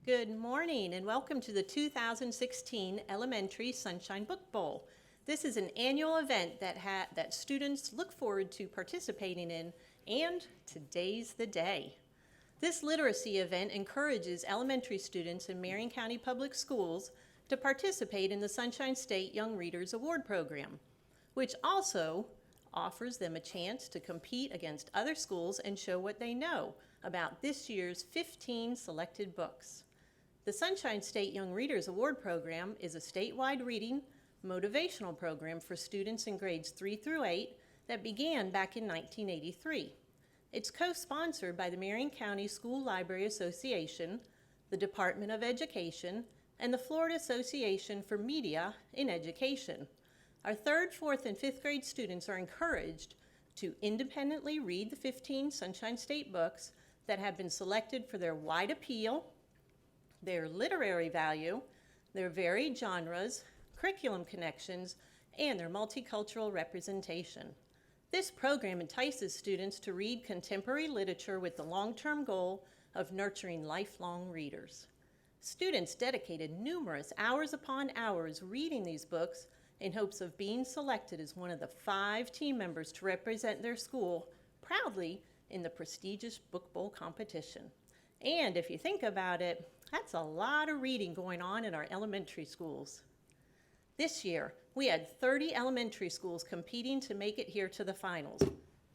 Good morning and welcome to the 2016 Elementary Sunshine Book Bowl. This is an annual event that students look forward to participating in, and today's the day. This literacy event encourages elementary students in Marion County Public Schools to participate in the Sunshine State Young Readers Award Program, which also offers them a chance to compete against other schools and show what they know about this year's 15 selected books. The Sunshine State Young Readers Award Program is a statewide reading motivational program for students in grades 3 through 8 that began back in 1983. It's co-sponsored by the Marion County School Library Association, the Department of Education, and the Florida Association for Media in Education. Our 3rd, 4th, and 5th grade students are encouraged to independently read the 15 Sunshine State books that have been selected for their wide appeal, their literary value, their varied genres, curriculum connections, and their multicultural representation. This program entices students to read contemporary literature with the long-term goal of nurturing lifelong readers. Students dedicated numerous hours upon hours reading these books in hopes of being selected as one of the 5 team members to represent their school proudly in the prestigious Book Bowl competition. And if you think about it, that's a lot of reading going on in our elementary schools. This year, we had 30 elementary schools competing to make it here to the finals.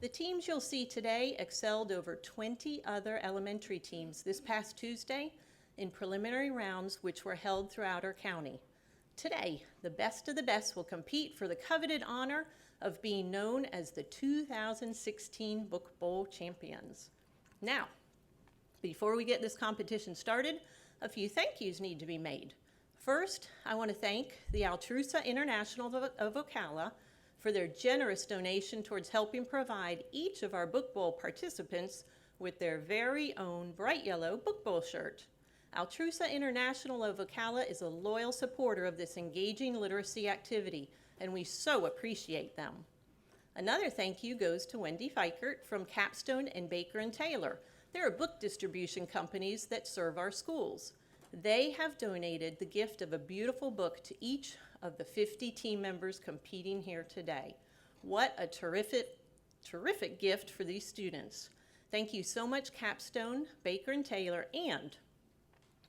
The teams you'll see today excelled over 20 other elementary teams this past Tuesday in preliminary rounds which were held throughout our county. Today, the best of the best will compete for the coveted honor of being known as the 2016 Book Bowl champions. Now, before we get this competition started, a few thank yous need to be made. First, I want to thank the Altrusa International of Ocala for their generous donation towards helping provide each of our Book Bowl participants with their very own bright yellow Book Bowl shirt. Altrusa International of Ocala is a loyal supporter of this engaging literacy activity, and we so appreciate them. Another thank you goes to Wendy Fikert from Capstone and Baker & Taylor. There are book distribution companies that serve our schools. They have donated the gift of a beautiful book to each of the 50 team members competing here today. What a terrific gift for these students. Thank you so much, Capstone, Baker & Taylor, and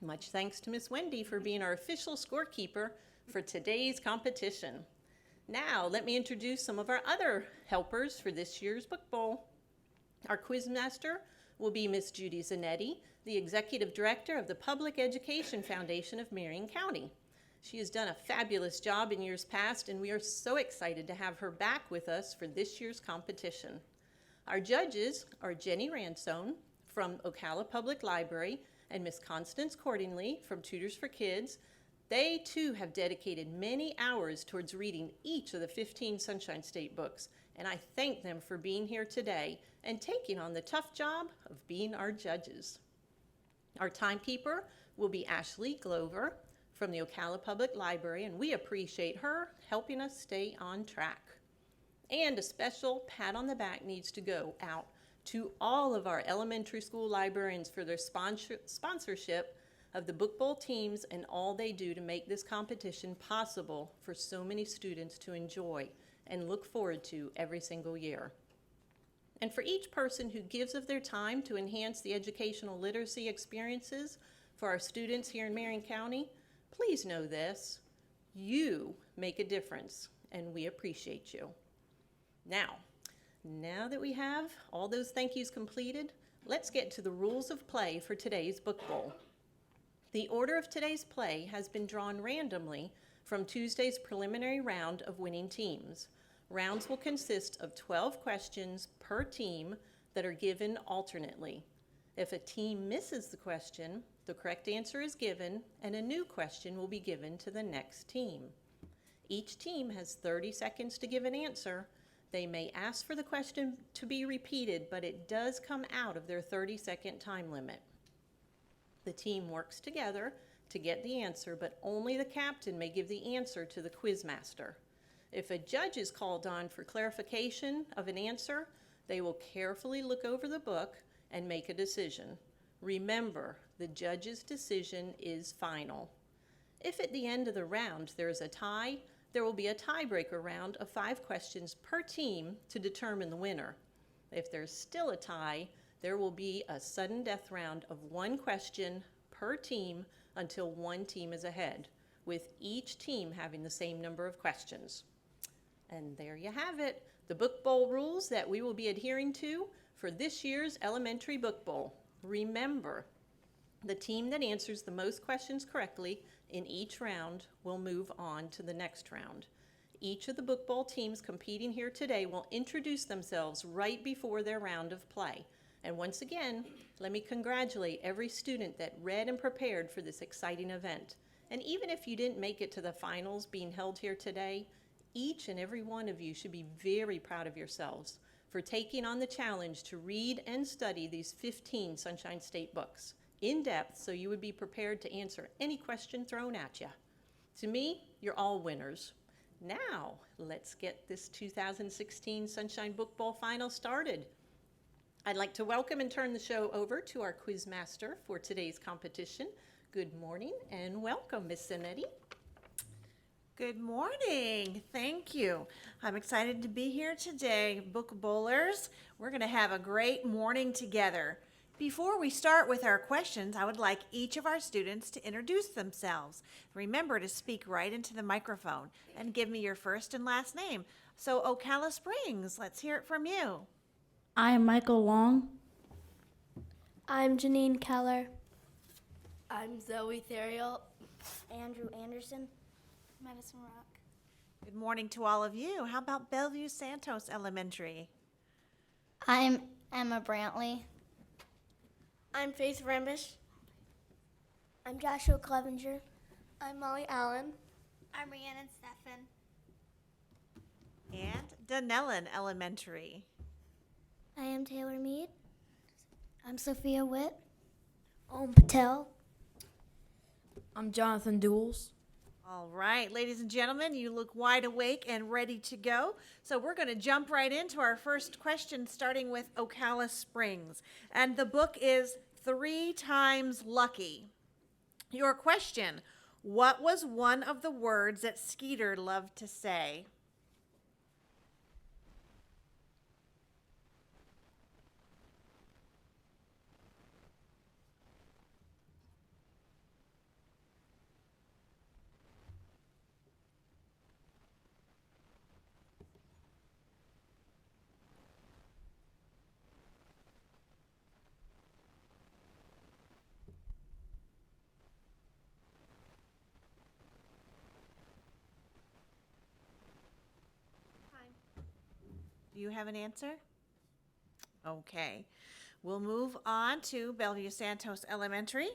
much thanks to Miss Wendy for being our official scorekeeper for today's competition. Now, let me introduce some of our other helpers for this year's Book Bowl. Our quizmaster will be Miss Judy Zanetti, the Executive Director of the Public Education Foundation of Marion County. She has done a fabulous job in years past, and we are so excited to have her back with us for this year's competition. Our judges are Jenny Ransone from Ocala Public Library and Miss Constance Cordingley from Tutors for Kids. They too have dedicated many hours towards reading each of the 15 Sunshine State books, and I thank them for being here today and taking on the tough job of being our judges. Our timekeeper will be Ashley Glover from the Ocala Public Library, and we appreciate her helping us stay on track. And a special pat on the back needs to go out to all of our elementary school librarians for their sponsorship of the Book Bowl teams and all they do to make this competition possible for so many students to enjoy and look forward to every single year. And for each person who gives of their time to enhance the educational literacy experiences for our students here in Marion County, please know this: you make a difference, and we appreciate you. Now that we have all those thank yous completed, let's get to the rules of play for today's Book Bowl. The order of today's play has been drawn randomly from Tuesday's preliminary round of winning teams. Rounds will consist of 12 questions per team that are given alternately. If a team misses the question, the correct answer is given and a new question will be given to the next team. Each team has 30 seconds to give an answer. They may ask for the question to be repeated, but it does come out of their 30-second time limit. The team works together to get the answer, but only the captain may give the answer to the quizmaster. If a judge is called on for clarification of an answer, they will carefully look over the book and make a decision. Remember, the judge's decision is final. If at the end of the round there is a tie, there will be a tiebreaker round of 5 questions per team to determine the winner. If there's still a tie, there will be a sudden death round of 1 question per team until one team is ahead, with each team having the same number of questions. And there you have it, the Book Bowl rules that we will be adhering to for this year's Elementary Book Bowl. Remember, the team that answers the most questions correctly in each round will move on to the next round. Each of the Book Bowl teams competing here today will introduce themselves right before their round of play. And once again, let me congratulate every student that read and prepared for this exciting event. And even if you didn't make it to the finals being held here today, each and every one of you should be very proud of yourselves for taking on the challenge to read and study these 15 Sunshine State books in depth so you would be prepared to answer any question thrown at you. To me, you're all winners. Now, let's get this 2016 Sunshine Book Bowl final started. I'd like to welcome and turn the show over to our quiz master for today's competition. Good morning and welcome, Miss Zanetti. Good morning. Thank you. I'm excited to be here today, Book Bowlers. We're going to have a great morning together. Before we start with our questions, I would like each of our students to introduce themselves. Remember to speak right into the microphone and give me your first and last name. So, Ocala Springs, let's hear it from you. I am Michael Long. I'm Janine Keller. I'm Zoe Theriot. Andrew Anderson. Madison Rock. Good morning to all of you. How about Bellevue Santos Elementary? I'm Emma Brantley. I'm Faith Rambish. I'm Joshua Clevenger. I'm Molly Allen. I'm Rhiannon Steffen. And Dunellen Elementary. I am Taylor Mead. I'm Sophia Witt. Om Patel. I'm Jonathan Dools. All right, ladies and gentlemen, you look wide awake and ready to go. So we're going to jump right into our first question, starting with Ocala Springs. And the book is 3 Times Lucky. Your question, what was one of the words that Skeeter loved to say? Do you have an answer? Okay. We'll move on to Bellevue Santos Elementary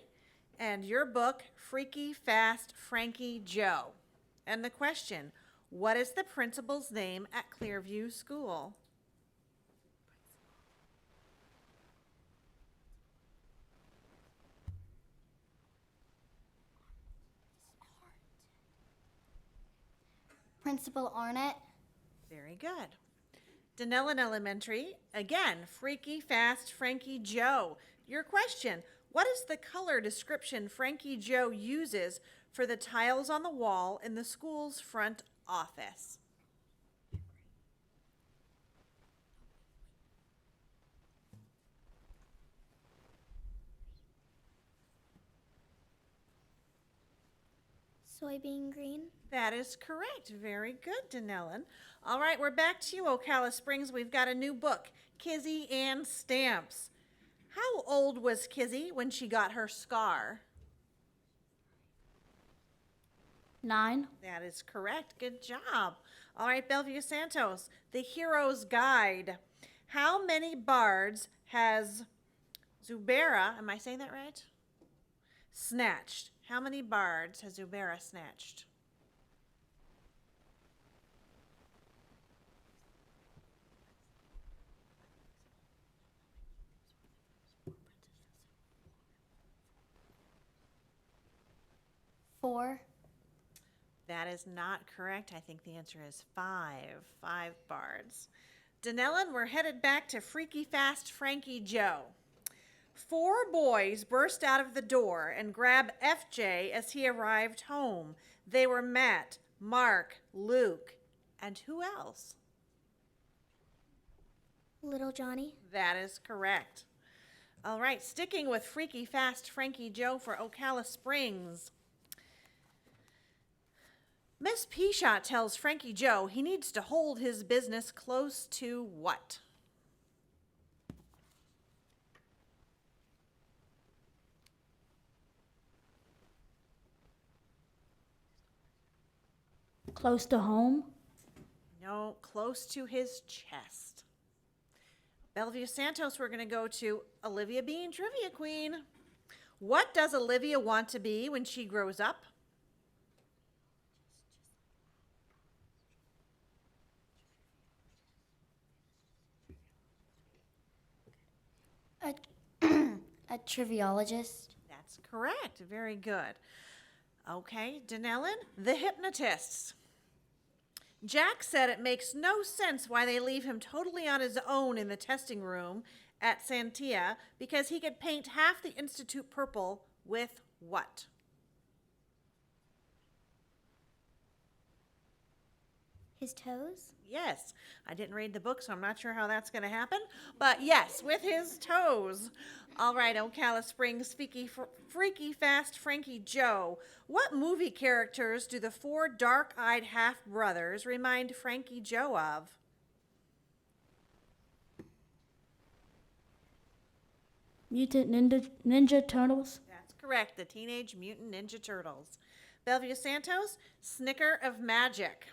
and your book, Freaky Fast Frankie Joe. And the question, what is the principal's name at Clearview School? Principal Arnett. Very good. Dunellen Elementary, again, Freaky Fast Frankie Joe. Your question, what is the color description Frankie Joe uses for the tiles on the wall in the school's front office? Soybean green. That is correct. Very good, Dunellen. All right, we're back to you, Ocala Springs. We've got a new book, Kizzy and Stamps. How old was Kizzy when she got her scar? 9. That is correct. Good job. All right, Bellevue Santos, The Hero's Guide. How many bards has Zubera, am I saying that right? Snatched. How many bards has Zubera snatched? Four. That is not correct. I think the answer is 5. 5 bards. Dunellen, we're headed back to Freaky Fast Frankie Joe. 4 boys burst out of the door and grabbed FJ as he arrived home. They were Matt, Mark, Luke, and who else? Little Johnny. That is correct. All right, sticking with Freaky Fast Frankie Joe for Ocala Springs. Miss Peashot tells Frankie Joe he needs to hold his business close to what? Close to home. No, close to his chest. Bellevue Santos, we're going to go to Olivia Bean, Trivia Queen. What does Olivia want to be when she grows up? A, a triviologist. That's correct. Very good. Okay, Denellen, the hypnotists. Jack said it makes no sense why they leave him totally on his own in the testing room at Santia because he could paint half the Institute purple with what? His toes. Yes, I didn't read the book, so I'm not sure how that's going to happen. But yes, with his toes. All right, Ocala Springs, Freaky Fast Frankie Joe. What movie characters do the 4 dark-eyed half-brothers remind Frankie Joe of? Mutant Ninja Turtles. That's correct, the Teenage Mutant Ninja Turtles. Bellevue Santos, Snicker of Magic.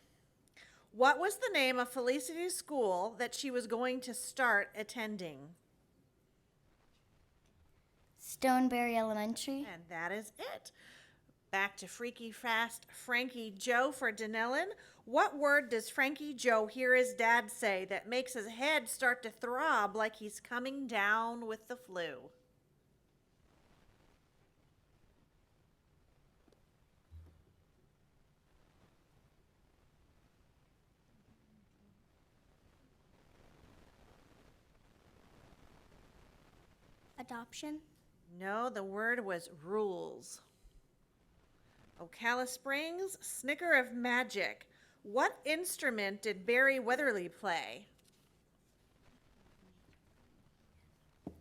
What was the name of Felicity's school that she was going to start attending? Stoneberry Elementary. And that is it. Back to Freaky Fast Frankie Joe for Denellen. What word does Frankie Joe hear his dad say that makes his head start to throb like he's coming down with the flu? Adoption. No, the word was rules. Ocala Springs, Snicker of Magic. What instrument did Barry Weatherly play?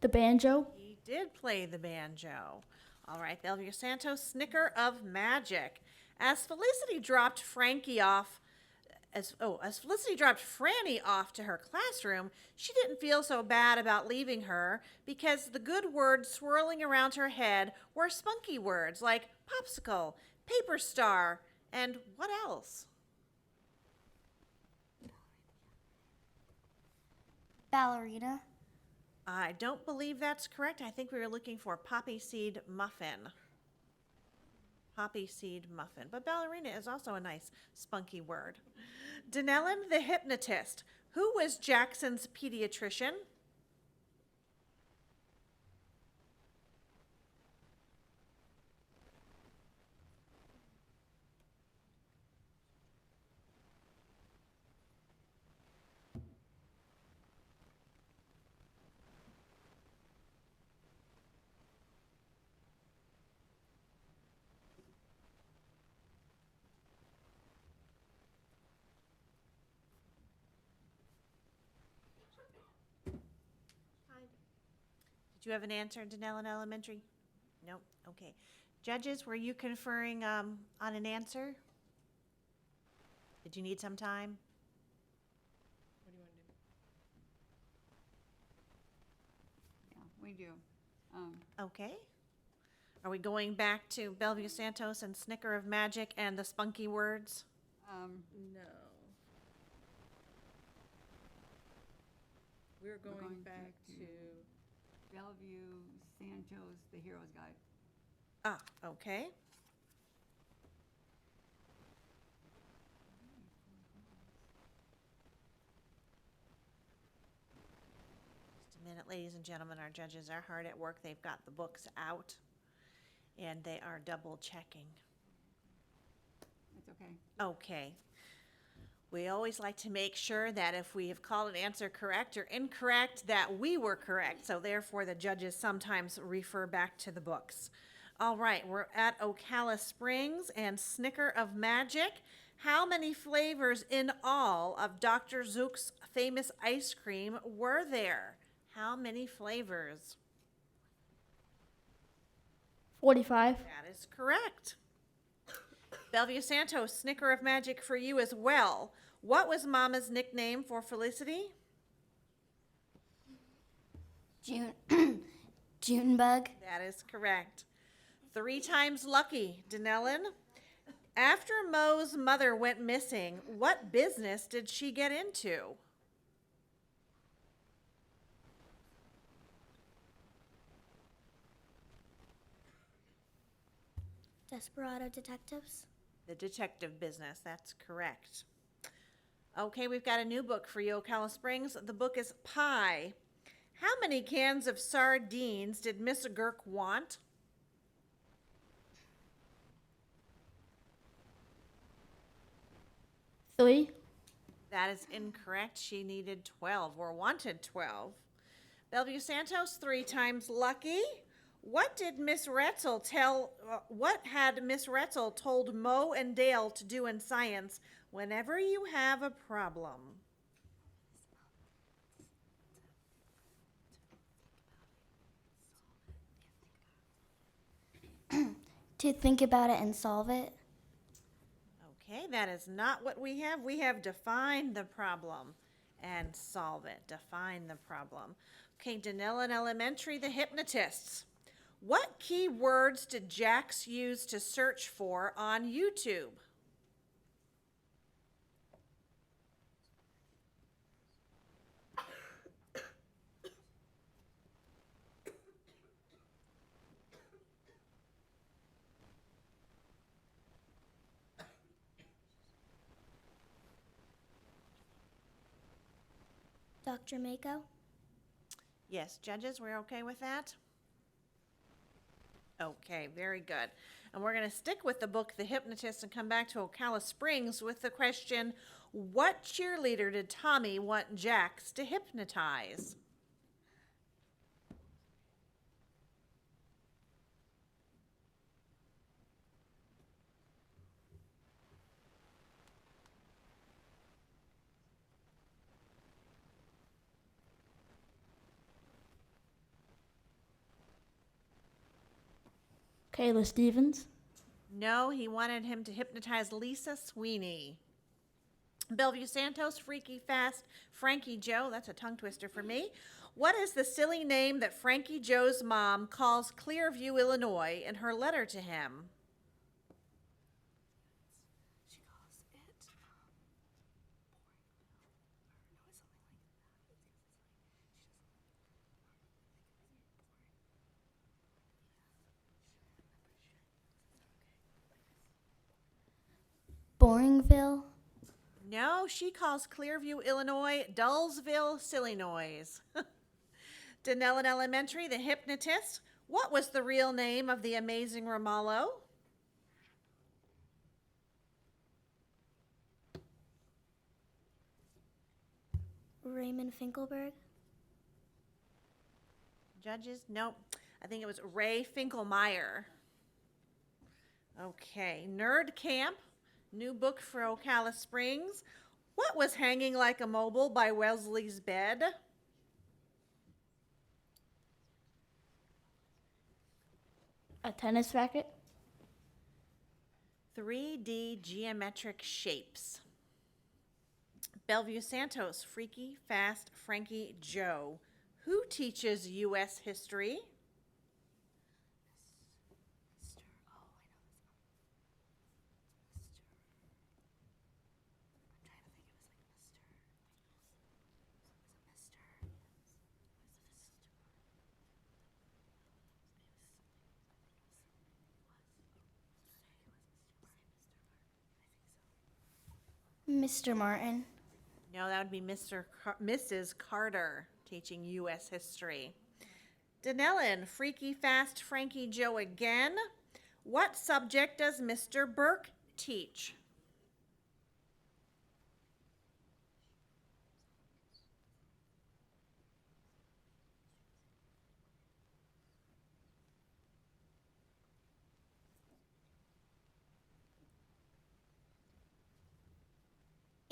The banjo. He did play the banjo. All right, Bellevue Santos, Snicker of Magic. As Felicity dropped Frankie off, as Felicity dropped Franny off to her classroom, she didn't feel so bad about leaving her because the good words swirling around her head were spunky words like popsicle, paper star, and what else? Ballerina. I don't believe that's correct. I think we were looking for poppy seed muffin. Poppy seed muffin. But ballerina is also a nice spunky word. Denellen the hypnotist. Who was Jackson's pediatrician? Did you have an answer, Denellen Elementary? No? Okay. Judges, were you conferring on an answer? Did you need some time? Yeah, we do. Okay. Are we going back to Bellevue Santos and Snicker of Magic and the spunky words? No. We're We're going going back to- to, Bellevue, Santos, The Hero's Guide. Ah, okay. Just a minute, ladies and gentlemen. Our judges are hard at work. They've got the books out and they are double checking. It's okay. Okay. We always like to make sure that if we have called an answer correct or incorrect, that we were correct. So therefore, the judges sometimes refer back to the books. All right, we're at Ocala Springs and Snicker of Magic. How many flavors in all of Dr. Zook's famous ice cream were there? How many flavors? 45. That is correct. Bellevue Santos, Snicker of Magic for you as well. What was Mama's nickname for Felicity? Junebug. That is correct. 3 times lucky, Denellen. After Mo's mother went missing, what business did she get into? Desperado Detectives. The detective business, that's correct. Okay, we've got a new book for you, Ocala Springs. The book is Pie. How many cans of sardines did Miss Girk want? Three. That is incorrect. She needed 12 or wanted 12. Bellevue Santos, 3 times lucky. What did Miss Retzel what had Miss Retzel told Mo and Dale to do in science whenever you have a problem? To think about it and solve it. Okay, that is not what we have. We have define the problem and solve it. Define the problem. Okay, Denellen Elementary, the hypnotists. What key words did Jax use to search for on YouTube? Dr. Mako. Yes, judges, we're okay with that? Okay, very good. And we're going to stick with the book, The Hypnotist, and come back to Ocala Springs with the question, what cheerleader did Tommy want Jax to hypnotize? Kayla Stevens. No, he wanted him to hypnotize Lisa Sweeney. Bellevue Santos, Freaky Fast, Frankie Joe. That's a tongue twister for me. What is the silly name that Frankie Joe's mom calls Clearview, Illinois in her letter to him? Boringville. No, she calls Clearview, Illinois, Dullsville, Silly Noise. Denellen Elementary, the hypnotist. What was the real name of the amazing Romallo? Raymond Finkelberg. Judges? Nope. I think it was Ray Finkelmeyer. Okay. Nerd Camp, new book for Ocala Springs. What was hanging like a mobile by Wesley's bed? A tennis racket. 3D geometric shapes. Bellevue Santos, Freaky Fast Frankie Joe. Who teaches U.S. history? Mr. Martin. No, that would be Mrs. Carter teaching U.S. history. Denellen, Freaky Fast Frankie Joe again. What subject does Mr. Burke teach?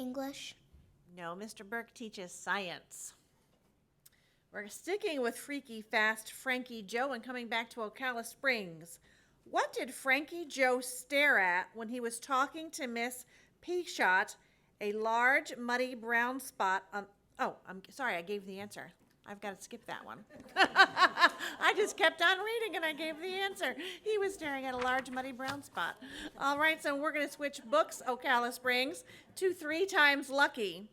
English. No, Mr. Burke teaches science. We're sticking with Freaky Fast Frankie Joe and coming back to Ocala Springs. What did Frankie Joe stare at when he was talking to Miss Peashot, a large, muddy brown spot on... Oh, I'm sorry, I gave the answer. I've got to skip that one. I just kept on reading and I gave the answer. He was staring at a large, muddy brown spot. All right, so we're going to switch books, Ocala Springs, to 3 Times Lucky.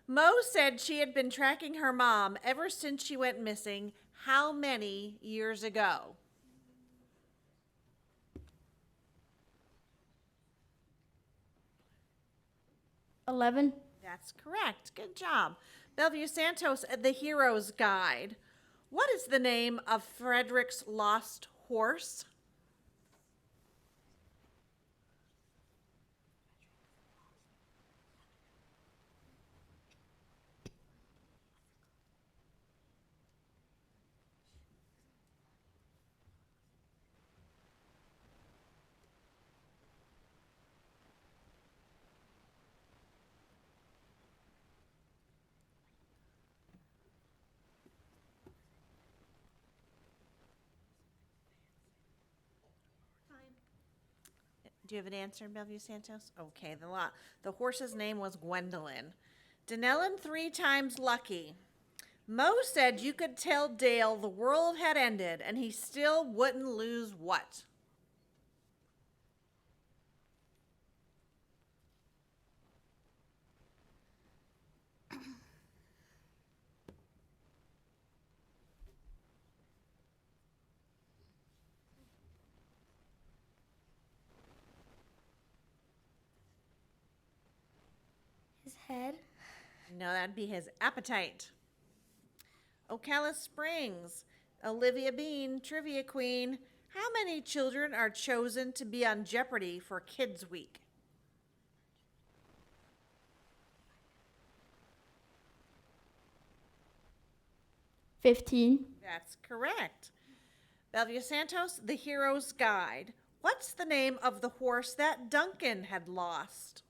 Mo said she had been tracking her mom ever since she went missing. How many years ago? $11. That's correct. Good job. Bellevue Santos, The Hero's Guide. What is the name of Frederick's lost horse? Do you have an answer, Bellevue Santos? Okay, the horse's name was Gwendolyn. Denellen 3 Times Lucky. Mo said you could tell Dale the world had ended and he still wouldn't lose what? His head. No, that'd be his appetite. Ocala Springs, Olivia Bean, Trivia Queen. How many children are chosen to be on Jeopardy for Kids Week? $15. That's correct. Bellevue Santos, The Hero's Guide. What's the name of the horse that Duncan had lost?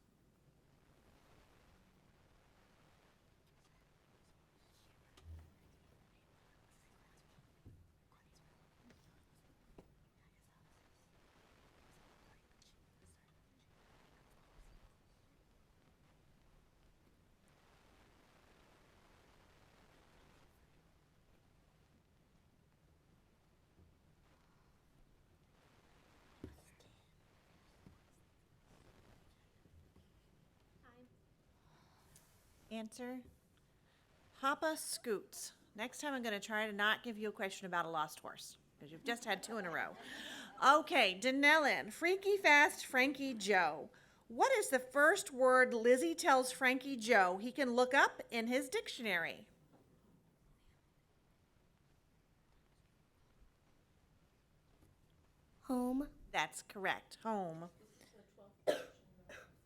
Answer, Papa Scoots. Next time I'm going to try to not give you a question about a lost horse because you've just had 2 in a row. Okay, Denellen, Freaky Fast Frankie Joe. What is the first word Lizzie tells Frankie Joe he can look up in his dictionary? Home. That's correct, home.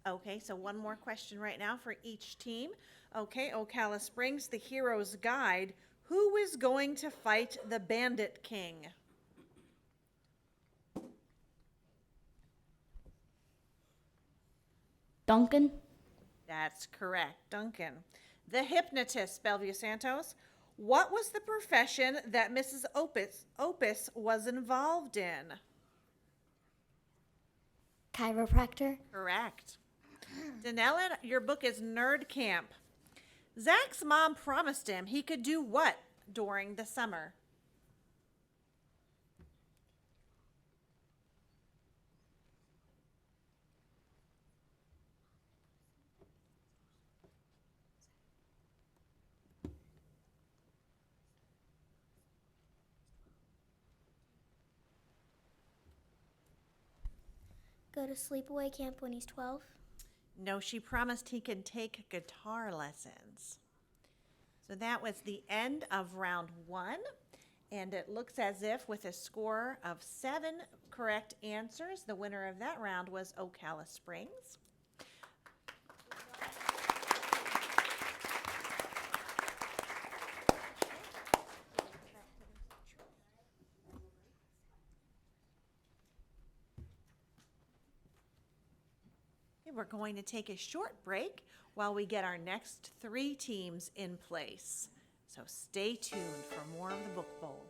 Okay, so one more question right now for each team. Okay, Ocala Springs, The Hero's Guide. Who is going to fight the Bandit King? Duncan. That's correct, Duncan. The Hypnotist, Bellevue Santos. What was the profession that Mrs. Opus was involved in? Chiropractor. Correct. Denellen, your book is Nerd Camp. Zach's mom promised him he could do what during the summer? Go to sleepaway camp when he's 12. No, she promised he could take guitar lessons. So that was the end of round 1. And it looks as if with a score of 7 correct answers, the winner of that round was Ocala Springs. we're going to take a short break while we get our next 3 teams in place. So stay tuned for more of the Book Bowl.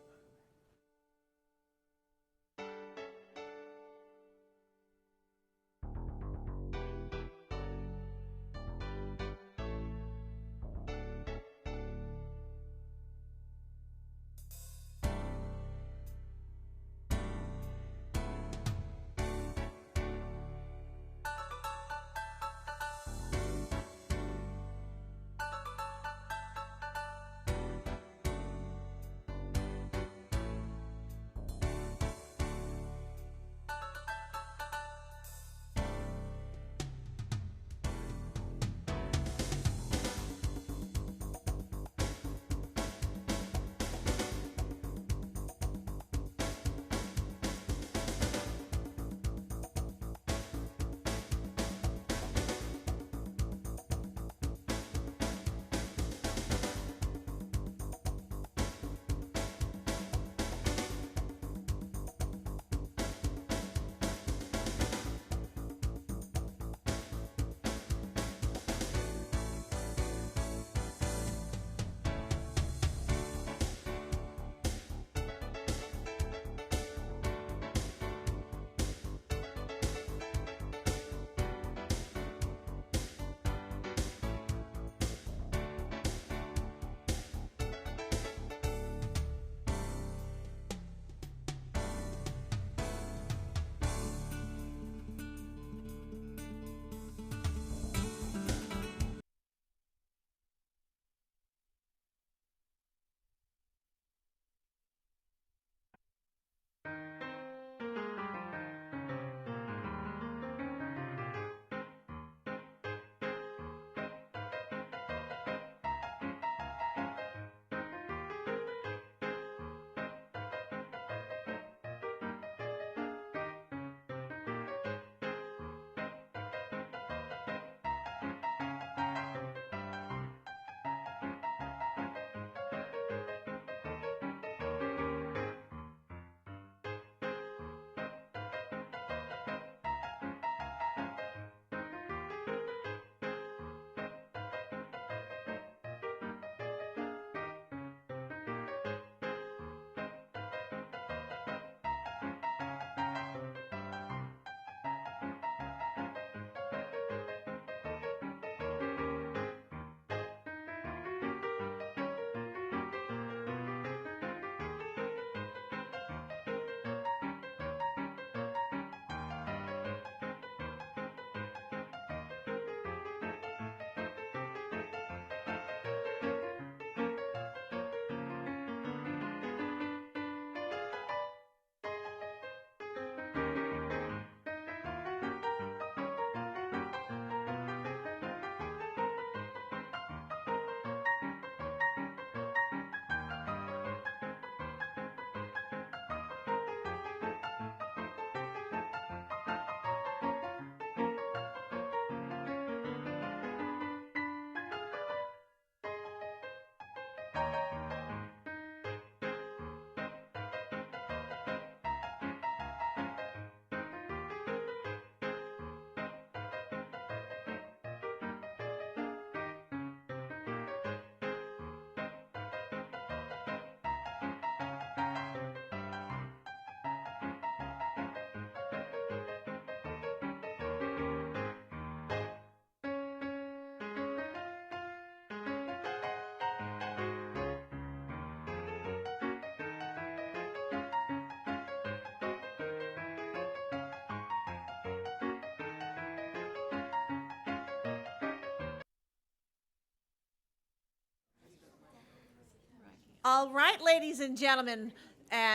All right, ladies and gentlemen,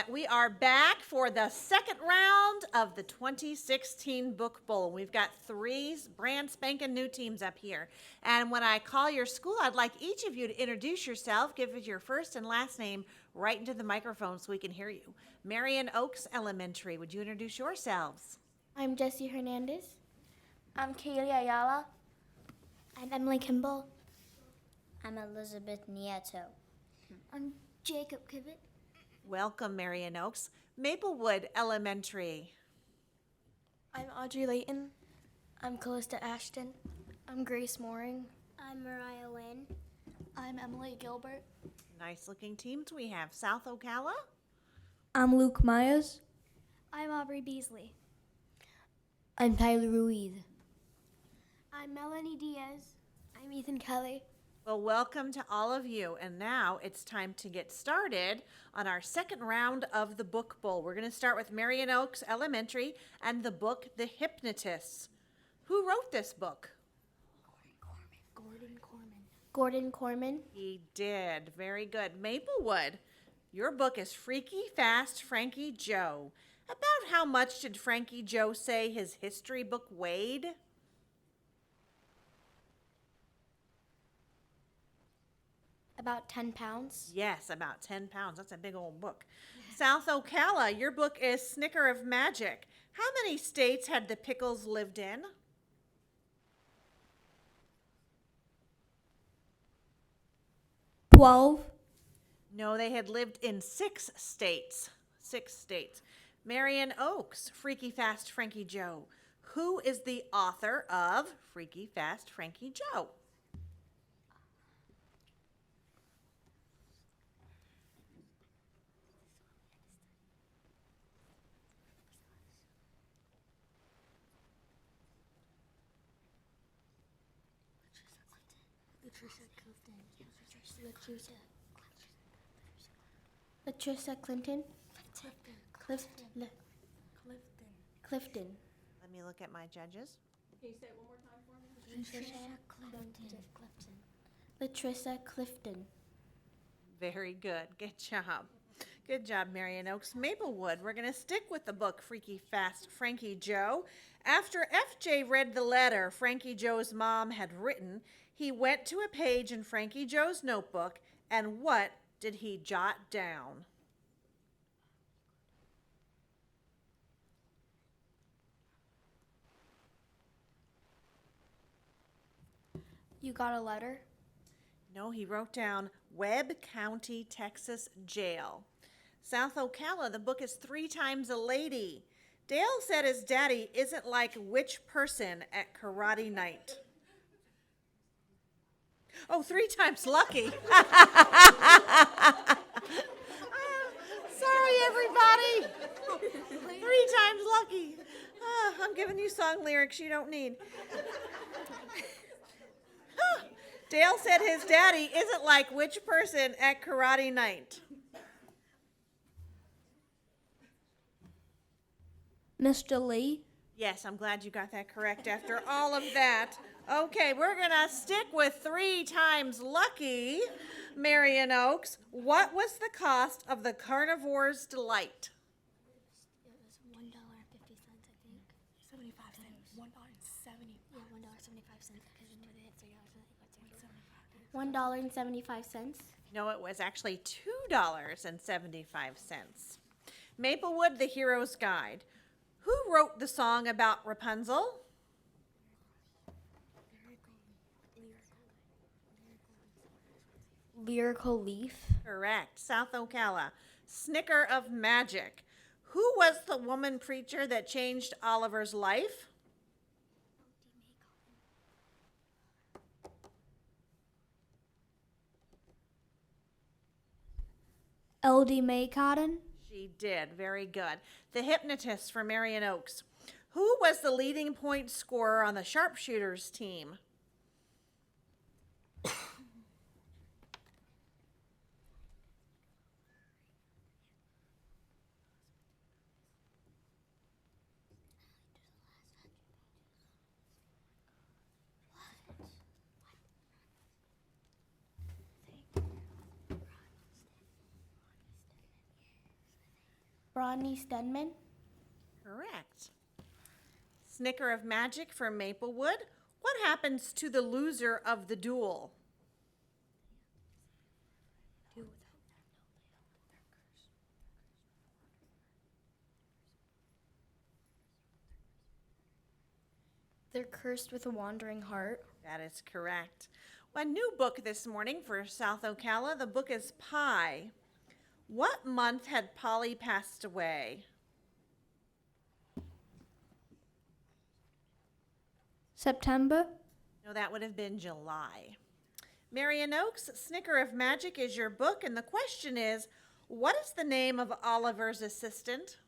we are back for the second round of the 2016 Book Bowl. We've got 3 brand spanking new teams up here. And when I call your school, I'd like each of you to introduce yourself, give us your first and last name right into the microphone so we can hear you. Marion Oaks Elementary, would you introduce yourselves? I'm Jessie Hernandez. I'm Kaylee Ayala. I'm Emily Kimball. I'm Elizabeth Nieto. I'm Jacob Kivett. Welcome, Marion Oaks. Maplewood Elementary. I'm Audrey Layton. I'm Callista Ashton. I'm Grace Mooring. I'm Mariah Wynn. I'm Emily Gilbert. Nice looking teams we have. South Ocala? I'm Luke Myers. I'm Aubrey Beasley. I'm Tyler Ruiz. I'm Melanie Diaz. I'm Ethan Kelly. Well, welcome to all of you. And now it's time to get started on our second round of the Book Bowl. We're going to start with Marion Oaks Elementary and the book The Hypnotists. Who wrote this book? Gordon Corman. He did. Very good. Maplewood, your book is Freaky Fast Frankie Joe. About how much did Frankie Joe say his history book weighed? About 10 pounds. Yes, about 10 pounds. That's a big old book. South Ocala, your book is Snicker of Magic. How many states had the Pickles lived in? No, they had lived in 6 states. 6 states. Marion Oaks, Freaky Fast Frankie Joe. Who is the author of Freaky Fast Frankie Joe? Latricia Clinton. Clifton. Let me look at my judges. Latricia Clifton. Very good. Good job. Good job, Marion Oaks. Maplewood, we're going to stick with the book Freaky Fast Frankie Joe. After FJ read the letter Frankie Joe's mom had written, he went to a page in Frankie Joe's notebook, and what did he jot down? You got a letter? No, he wrote down Webb County, Texas Jail. South Ocala, the book is 3 Times a Lady. Dale said his daddy isn't like which person at karate night? Oh, 3 Times Lucky. Sorry, everybody. 3 Times Lucky. I'm giving you song lyrics you don't need. Dale said his daddy isn't like which person at karate night? Mr. Lee. Yes, I'm glad you got that correct after all of that. Okay, we're going to stick with 3 Times Lucky, Marion Oaks. What was the cost of the Carnivore's Delight? It was $1.50, I think. 75 cents. $1.70. Yeah, $1.75. $1.75. No, it was actually $2.75. Maplewood, The Hero's Guide. Who wrote the song about Rapunzel? Lyrical Leaf. Correct. South Ocala. Snicker of Magic. Who was the woman preacher that changed Oliver's life? L.D. May Cotton. She did. Very good. The Hypnotist for Marion Oaks. Who was the leading point scorer on the sharpshooters team? Rodney Stedman. Correct. Snicker of Magic for Maplewood. What happens to the loser of the duel? They're cursed with a wandering heart. That is correct. A new book this morning for South Ocala. The book is Pie. What month had Polly passed away? September. No, that would have been July. Marion Oaks, Snicker of Magic is your book, and the question is, what is the name of Oliver's assistant?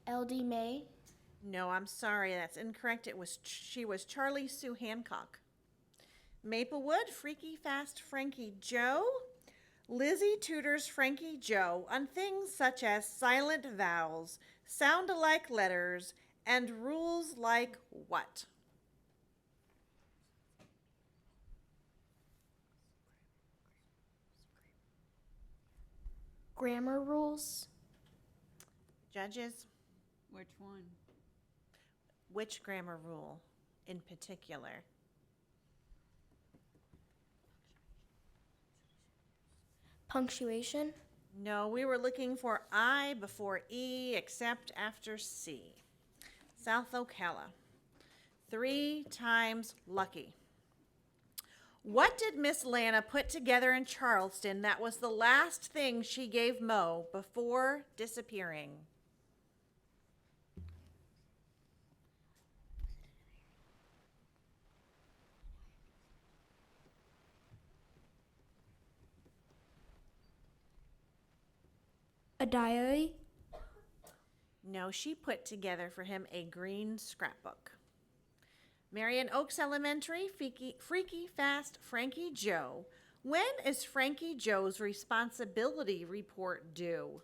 LD May. No, I'm sorry, that's incorrect. She was Charlie Sue Hancock. Maplewood, Freaky Fast Frankie Joe. Lizzie tutors Frankie Joe on things such as silent vowels, sound-alike letters, and rules like what? Grammar rules. Judges, Which one? which grammar rule in particular? Punctuation. No, we were looking for I before E except after C. South Ocala. 3 times lucky. What did Miss Lana put together in Charleston that was the last thing she gave Mo before disappearing? A diary. No, she put together for him a green scrapbook. Marion Oaks Elementary, Freaky Fast Frankie Joe. When is Frankie Joe's responsibility report due?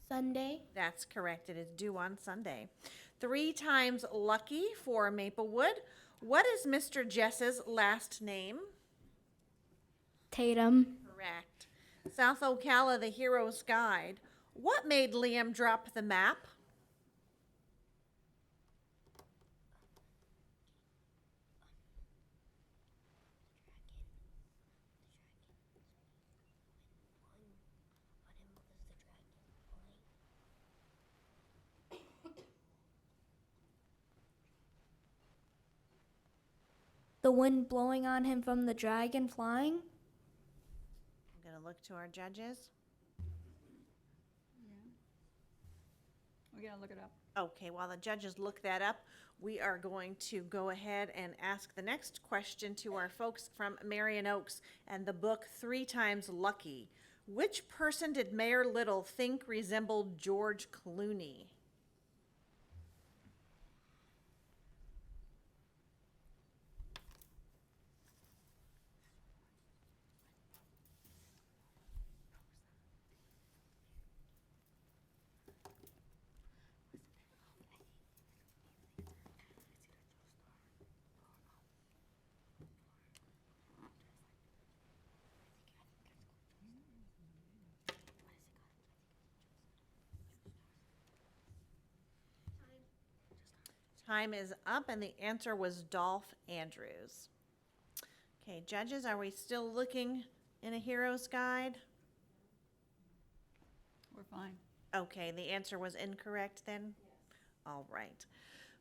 Sunday. That's correct. It is due on Sunday. 3 times lucky for Maplewood. What is Mr. Jess's last name? Tatum. Correct. South Ocala, the Hero's Guide. What made Liam drop the map? The wind blowing on him from the dragon flying. I'm going to look to our judges. We gotta look it up. Okay, while the judges look that up, we are going to go ahead and ask the next question to our folks from Marion Oaks and the book 3 times lucky. Which person did Mayor Little think resembled George Clooney? Time is up, and the answer was Dolph Andrews. Okay, judges, are we still looking in a Hero's Guide? We're fine. Okay, the answer was incorrect then? All right.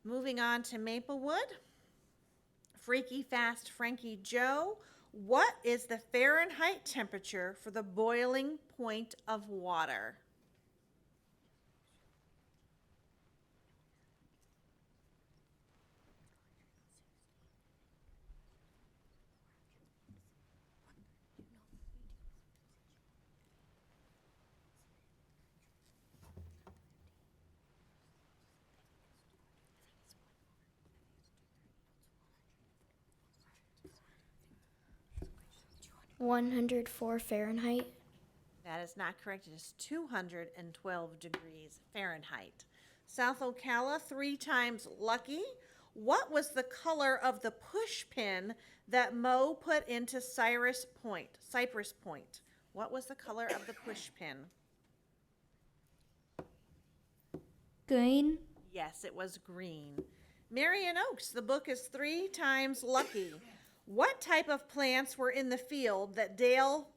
Moving on to Maplewood. Freaky Fast Frankie Joe. What is the Fahrenheit temperature for the boiling point of water? (104 Fahrenheit). That is not correct. It is 212 degrees Fahrenheit. South Ocala, 3 times lucky. What was the color of the push pin that Mo put into Cypress Point? What was the color of the push pin? Green. Yes, it was green. Marion Oaks, the book is 3 times lucky. What type of plants were in the field that Dale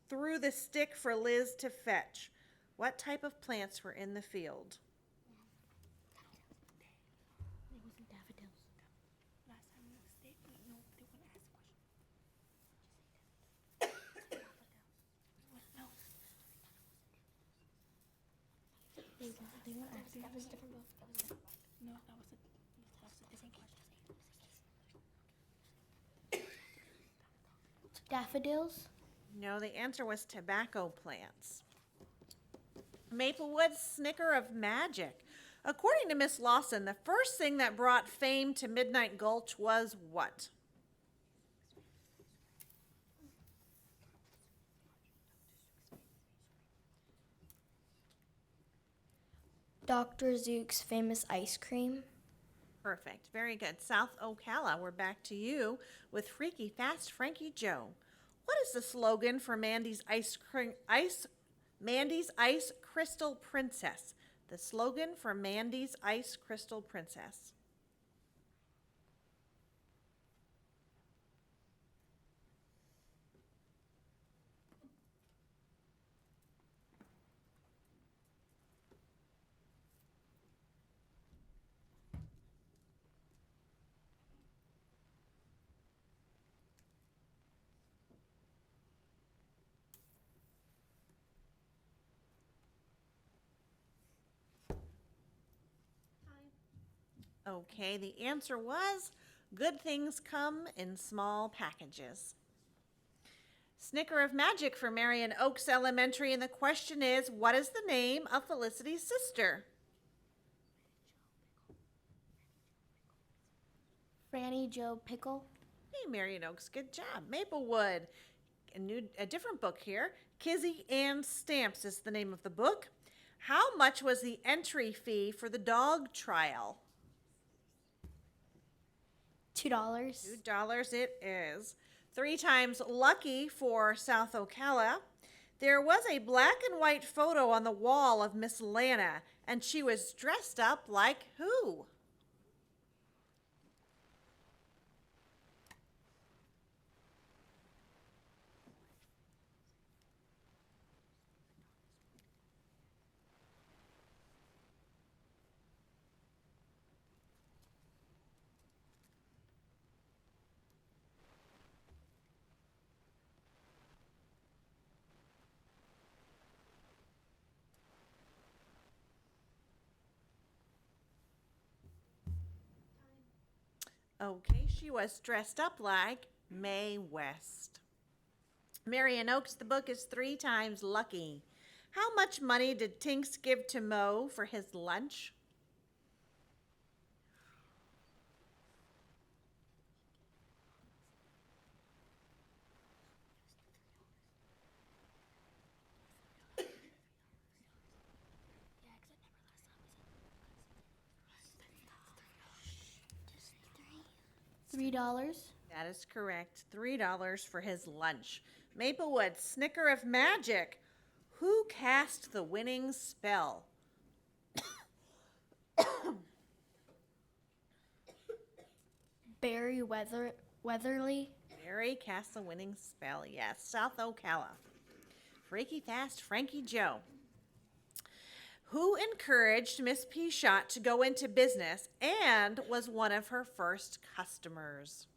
threw the stick for Liz to fetch? What type of plants were in the field? Daffodils. No, the answer was tobacco plants. Maplewood's Snicker of Magic. According to Miss Lawson, the first thing that brought fame to Midnight Gulch was what? Dr. Zook's famous ice cream. Perfect. Very good. South Ocala, we're back to you with Freaky Fast Frankie Joe. What is the slogan for Mandy's Ice Crystal Princess? The slogan for Mandy's Ice Crystal Princess. Okay, the answer was good things come in small packages. Snicker of Magic for Marion Oaks Elementary, and the question is, what is the name of Felicity's sister? Franny Joe Pickle. Hey, Marion Oaks, good job. Maplewood, a different book here. Kizzy and Stamps is the name of the book. How much was the entry fee for the dog trial? $2. $2 it is. 3 times lucky for South Ocala. There was a black and white photo on the wall of Miss Lana, and she was dressed up like who? Okay, she was dressed up like Mae West. Marion Oaks, the book is 3 times lucky. How much money did Tinks give to Mo for his lunch? $3. That is correct. $3 for his lunch. Maplewood, Snicker of Magic. Who cast the winning spell? Barry Weatherly. Barry cast the winning spell. Yes, South Ocala. Freaky Fast Frankie Joe. Who encouraged Miss Peashot to go into business and was one of her first customers?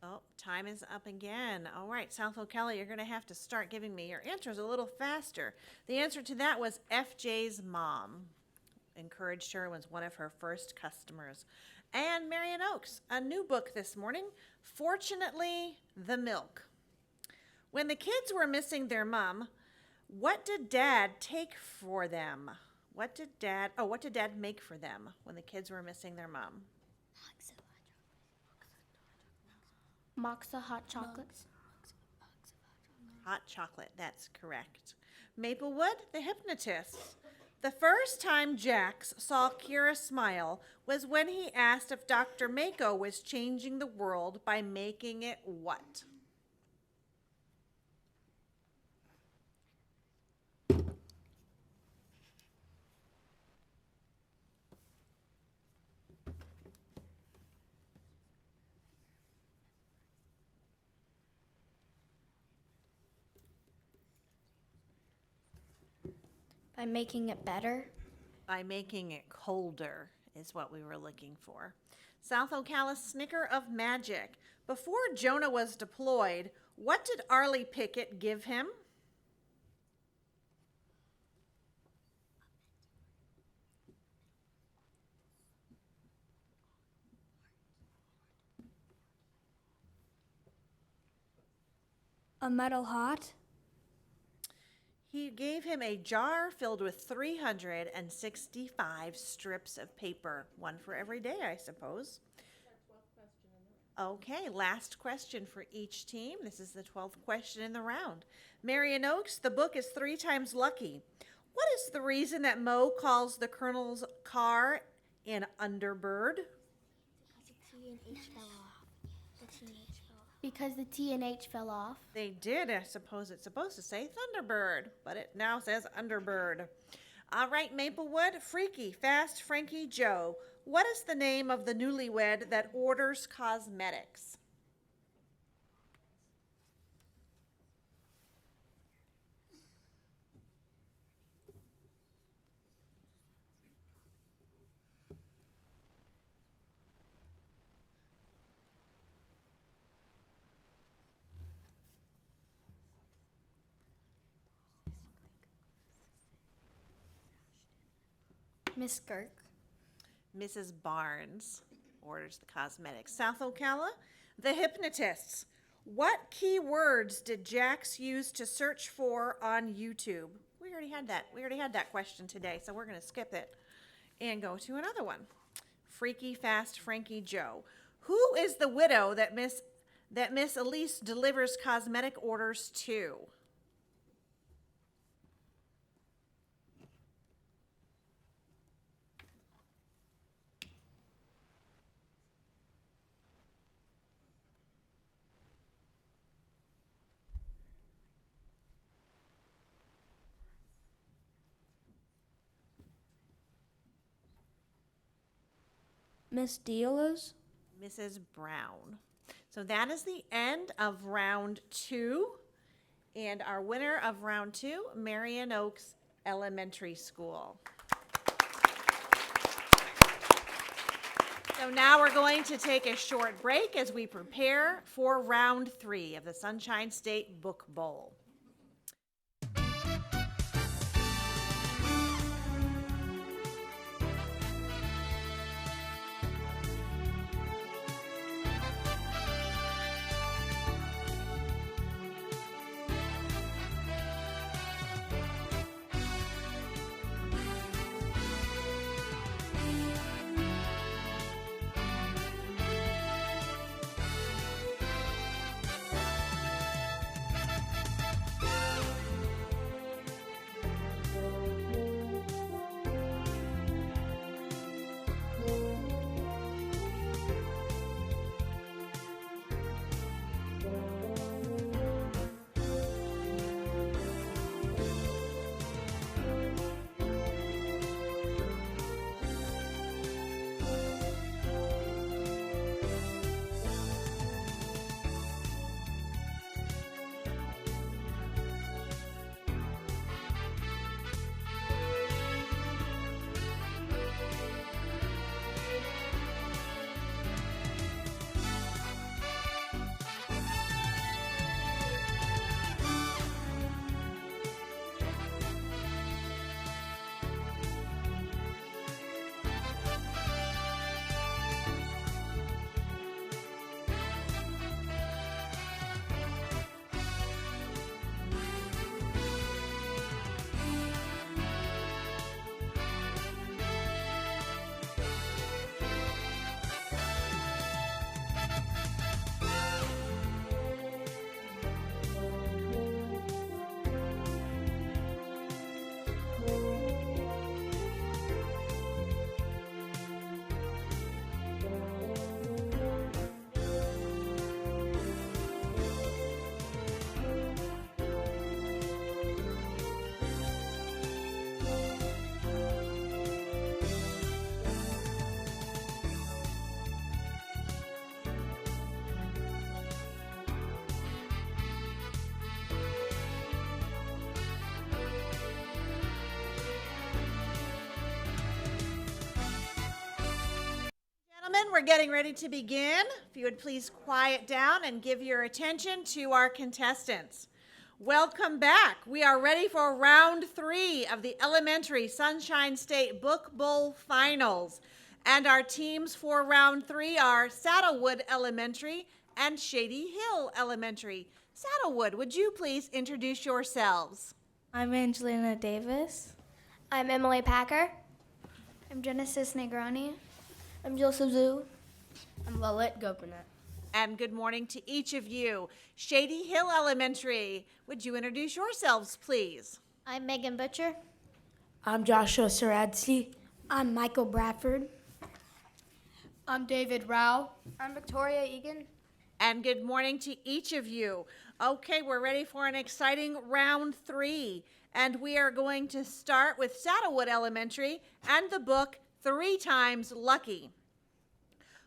Oh, time is up again. All right, South Ocala, you're going to have to start giving me your answers a little faster. The answer to that was FJ's mom. Encouraged her, was one of her first customers. And Marion Oaks, a new book this morning, Fortunately, The Milk. When the kids were missing their mom, what did Dad take for them? What did Dad make for them when the kids were missing their mom? Moxa hot chocolate. Hot chocolate, that's correct. Maplewood, the hypnotist. The first time Jax saw Kira smile was when he asked if Dr. Mako was changing the world by making it what? By making it better. By making it colder is what we were looking for. South Ocala Snicker of Magic. Before Jonah was deployed, what did Arlie Pickett give him? A metal heart. He gave him a jar filled with 365 strips of paper, one for every day, I suppose. Okay, last question for each team. This is the 12th question in the round. Marion Oaks, the book is 3 times lucky. What is the reason that Mo calls the Colonel's car an Underbird? Because the T and H fell off. They did. I suppose it's supposed to say Thunderbird, but it now says Underbird. All right, Maplewood, Freaky, Fast, Frankie, Joe. What is the name of the newlywed that orders cosmetics? Miss Girk. Mrs. Barnes orders the cosmetics. South Ocala, the hypnotists. What key words did Jax use to search for on YouTube? We already had that. We already had that question today, so we're going to skip it and go to another one. Freaky, Fast, Frankie, Joe. Who is the widow that Miss Elise delivers cosmetic orders to? Miss Dealers. Mrs. Brown. So that is the end of round 2. And our winner of round 2, Marion Oaks Elementary School. So now we're going to take a short break as we prepare for round 3 of the Sunshine State Book Bowl. we're getting ready to begin. If you would please quiet down and give your attention to our contestants. Welcome back. We are ready for round 3 of the Elementary Sunshine State Book Bowl Finals. And our teams for round 3 are Saddlewood Elementary and Shady Hill Elementary. Saddlewood, would you please introduce yourselves? I'm Angelina Davis. I'm Emily Packer. I'm Genesis Negroni. I'm Joseph Zhu. I'm Lalette Gopanet. And good morning to each of you. Shady Hill Elementary, would you introduce yourselves, please? I'm Megan Butcher. I'm Joshua Saradsky. I'm Michael Bradford. I'm David Rao. I'm Victoria Egan. And good morning to each of you. Okay, we're ready for an exciting round 3. And we are going to start with Saddlewood Elementary and the book 3 Times Lucky.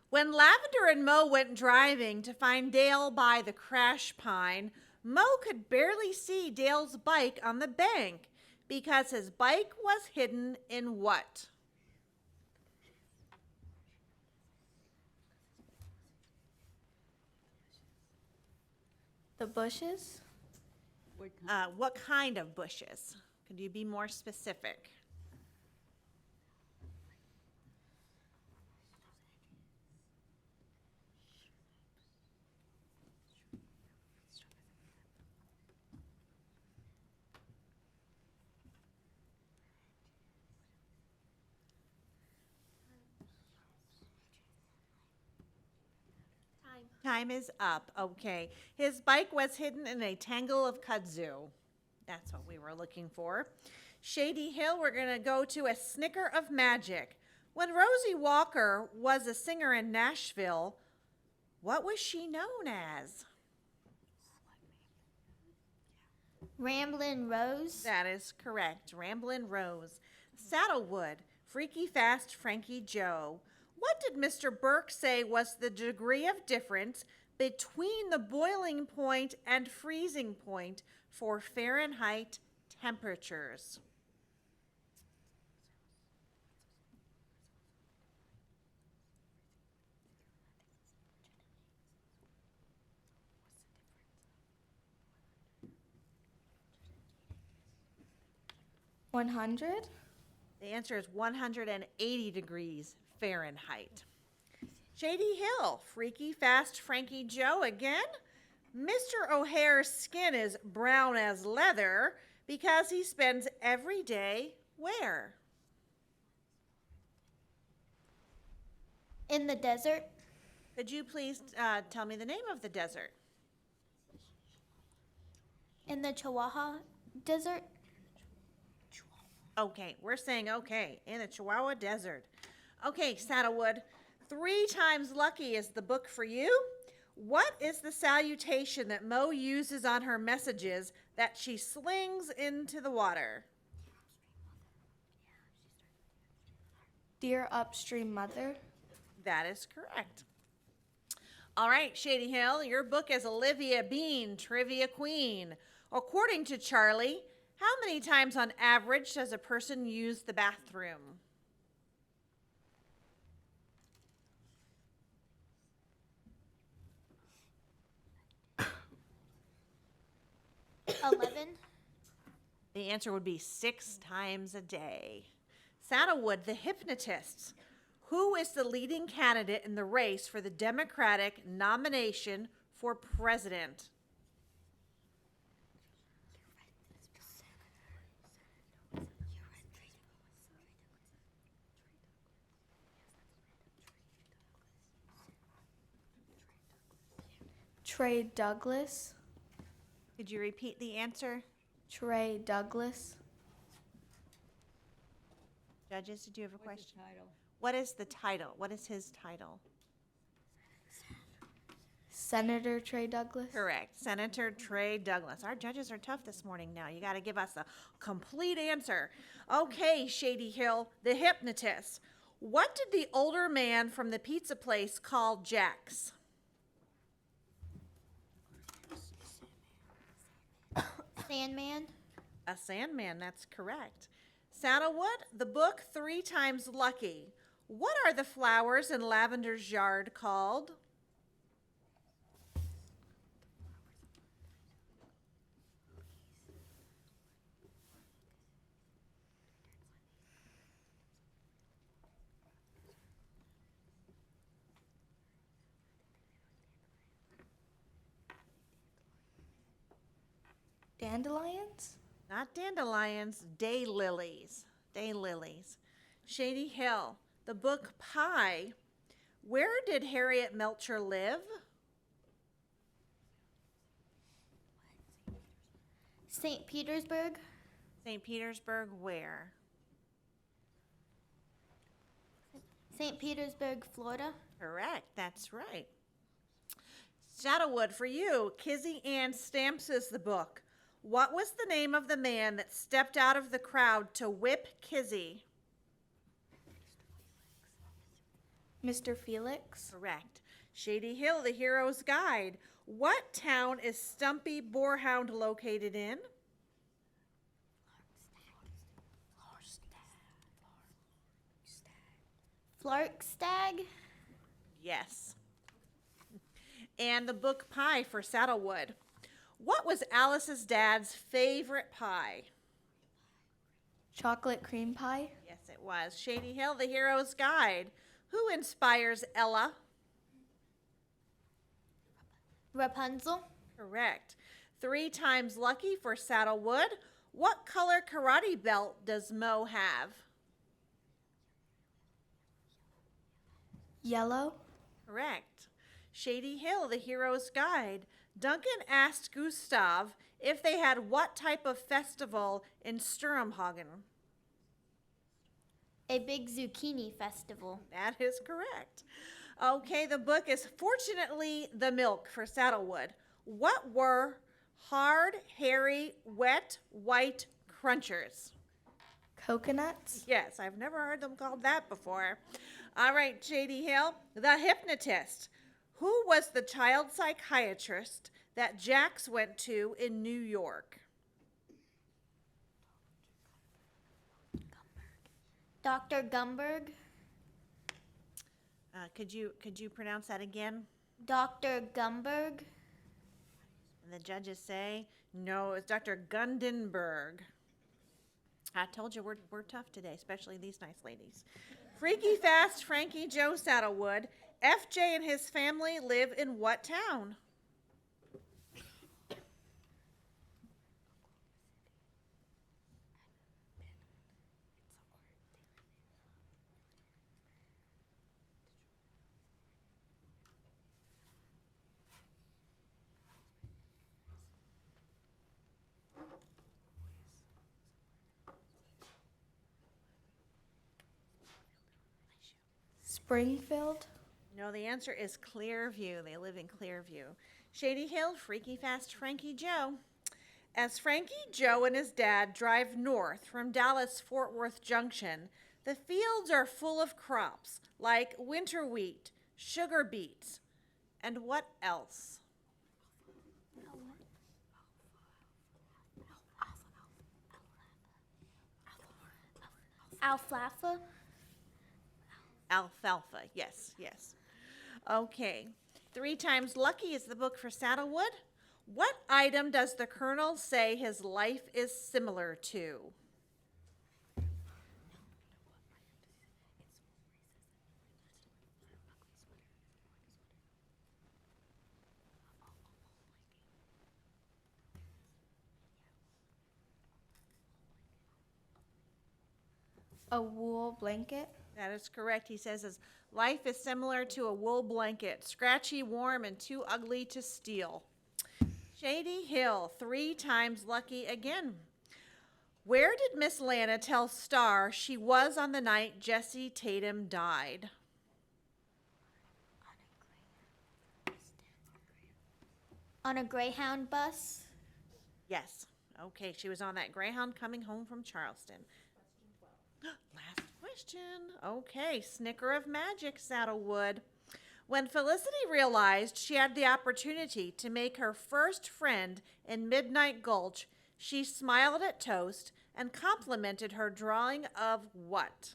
When Lavender and Mo went driving to find Dale by the crash pine, Mo could barely see Dale's bike on the bank because his bike was hidden in what? The bushes? What kind of bushes? Could you be more specific? Time is up. Okay. His bike was hidden in a tangle of kudzu. That's what we were looking for. Shady Hill, we're going to go to a snicker of magic. When Rosie Walker was a singer in Nashville, what was she known as? Ramblin' Rose. That is correct. Ramblin' Rose. Saddlewood, Freaky Fast Frankie Joe. What did Mr. Burke say was the degree of difference between the boiling point and freezing point for Fahrenheit temperatures? $100? The answer is 180 degrees Fahrenheit. Shady Hill, Freaky Fast Frankie Joe again. Mr. O'Hare's skin is brown as leather because he spends every day where? In the desert. Could you please tell me the name of the desert? In the Chihuahua Desert. Okay, we're saying okay, in the Chihuahua Desert. Okay, Saddlewood, 3 Times Lucky is the book for you. What is the salutation that Mo uses on her messages that she slings into the water? Dear Upstream Mother. That is correct. All right, Shady Hill, your book is Olivia Bean, Trivia Queen. According to Charlie, how many times on average does a person use the bathroom? 11. The answer would be 6 times a day. Saddlewood, the hypnotists. Who is the leading candidate in the race for the Democratic nomination for president? Trey Douglas. Could you repeat the answer? Trey Douglas. Judges, did you have a What's question? the title? What is the title? What is his title? Senator Trey Douglas. Correct. Senator Trey Douglas. Our judges are tough this morning now. You got to give us a complete answer. Okay, Shady Hill, the hypnotist. What did the older man from the pizza place call Jax? Sandman. A sandman, that's correct. Saddlewood, the book 3 Times Lucky. What are the flowers in Lavender's yard called? Dandelions? Not dandelions, daylilies. Daylilies. Shady Hill. The book Pie. Where did Harriet Melcher live? St. Petersburg. St. Petersburg, where? St. Petersburg, Florida. Correct, that's right. Shadowwood, for you, Kizzy Ann Stamps is the book. What was the name of the man that stepped out of the crowd to whip Kizzy? Mr. Felix? Correct. Shady Hill, the hero's guide. What town is Stumpy Boarhound located in? Flarkstag. Yes. And the book Pie for Saddlewood. What was Alice's dad's favorite pie? Chocolate cream pie? Yes, it was. Shady Hill, the hero's guide. Who inspires Ella? Rapunzel. Correct. 3 times lucky for Saddlewood. What color karate belt does Mo have? Yellow? Correct. Shady Hill, the hero's guide. Duncan asked Gustav if they had what type of festival in Sturmhagen. A big zucchini festival. That is correct. Okay, the book is Fortunately the Milk for Saddlewood. What were hard, hairy, wet, white crunchers? Coconuts? Yes, I've never heard them called that before. All right, Shady Hill, the hypnotist. Who was the child psychiatrist that Jax went to in New York? Dr. Gumberg. Could you pronounce that again? Dr. Gumberg. And the judges say, no, it's Dr. Gundenberg. I told you we're tough today, especially these nice ladies. Freaky Fast Frankie Joe Saddlewood. FJ and his family live in what town? Springfield? No, the answer is Clearview. They live in Clearview. Shady Hill, Freaky Fast Frankie Joe. As Frankie Joe and his dad drive north from Dallas Fort Worth Junction, the fields are full of crops like winter wheat, sugar beets, and what else? Alfalfa. Alfalfa, yes, yes. Okay. 3 times lucky is the book for Saddlewood. What item does the Colonel say his life is similar to? A wool blanket? That is correct. He says his life is similar to a wool blanket, scratchy, warm, and too ugly to steal. Shady Hill, 3 times lucky again. Where did Miss Lana tell Star she was on the night Jesse Tatum died? On a Greyhound bus. Yes. Okay, she was on that Greyhound coming home from Charleston. Last question. Okay, Snicker of Magic, Saddlewood. When Felicity realized she had the opportunity to make her first friend in Midnight Gulch, she smiled at Toast and complimented her drawing of what?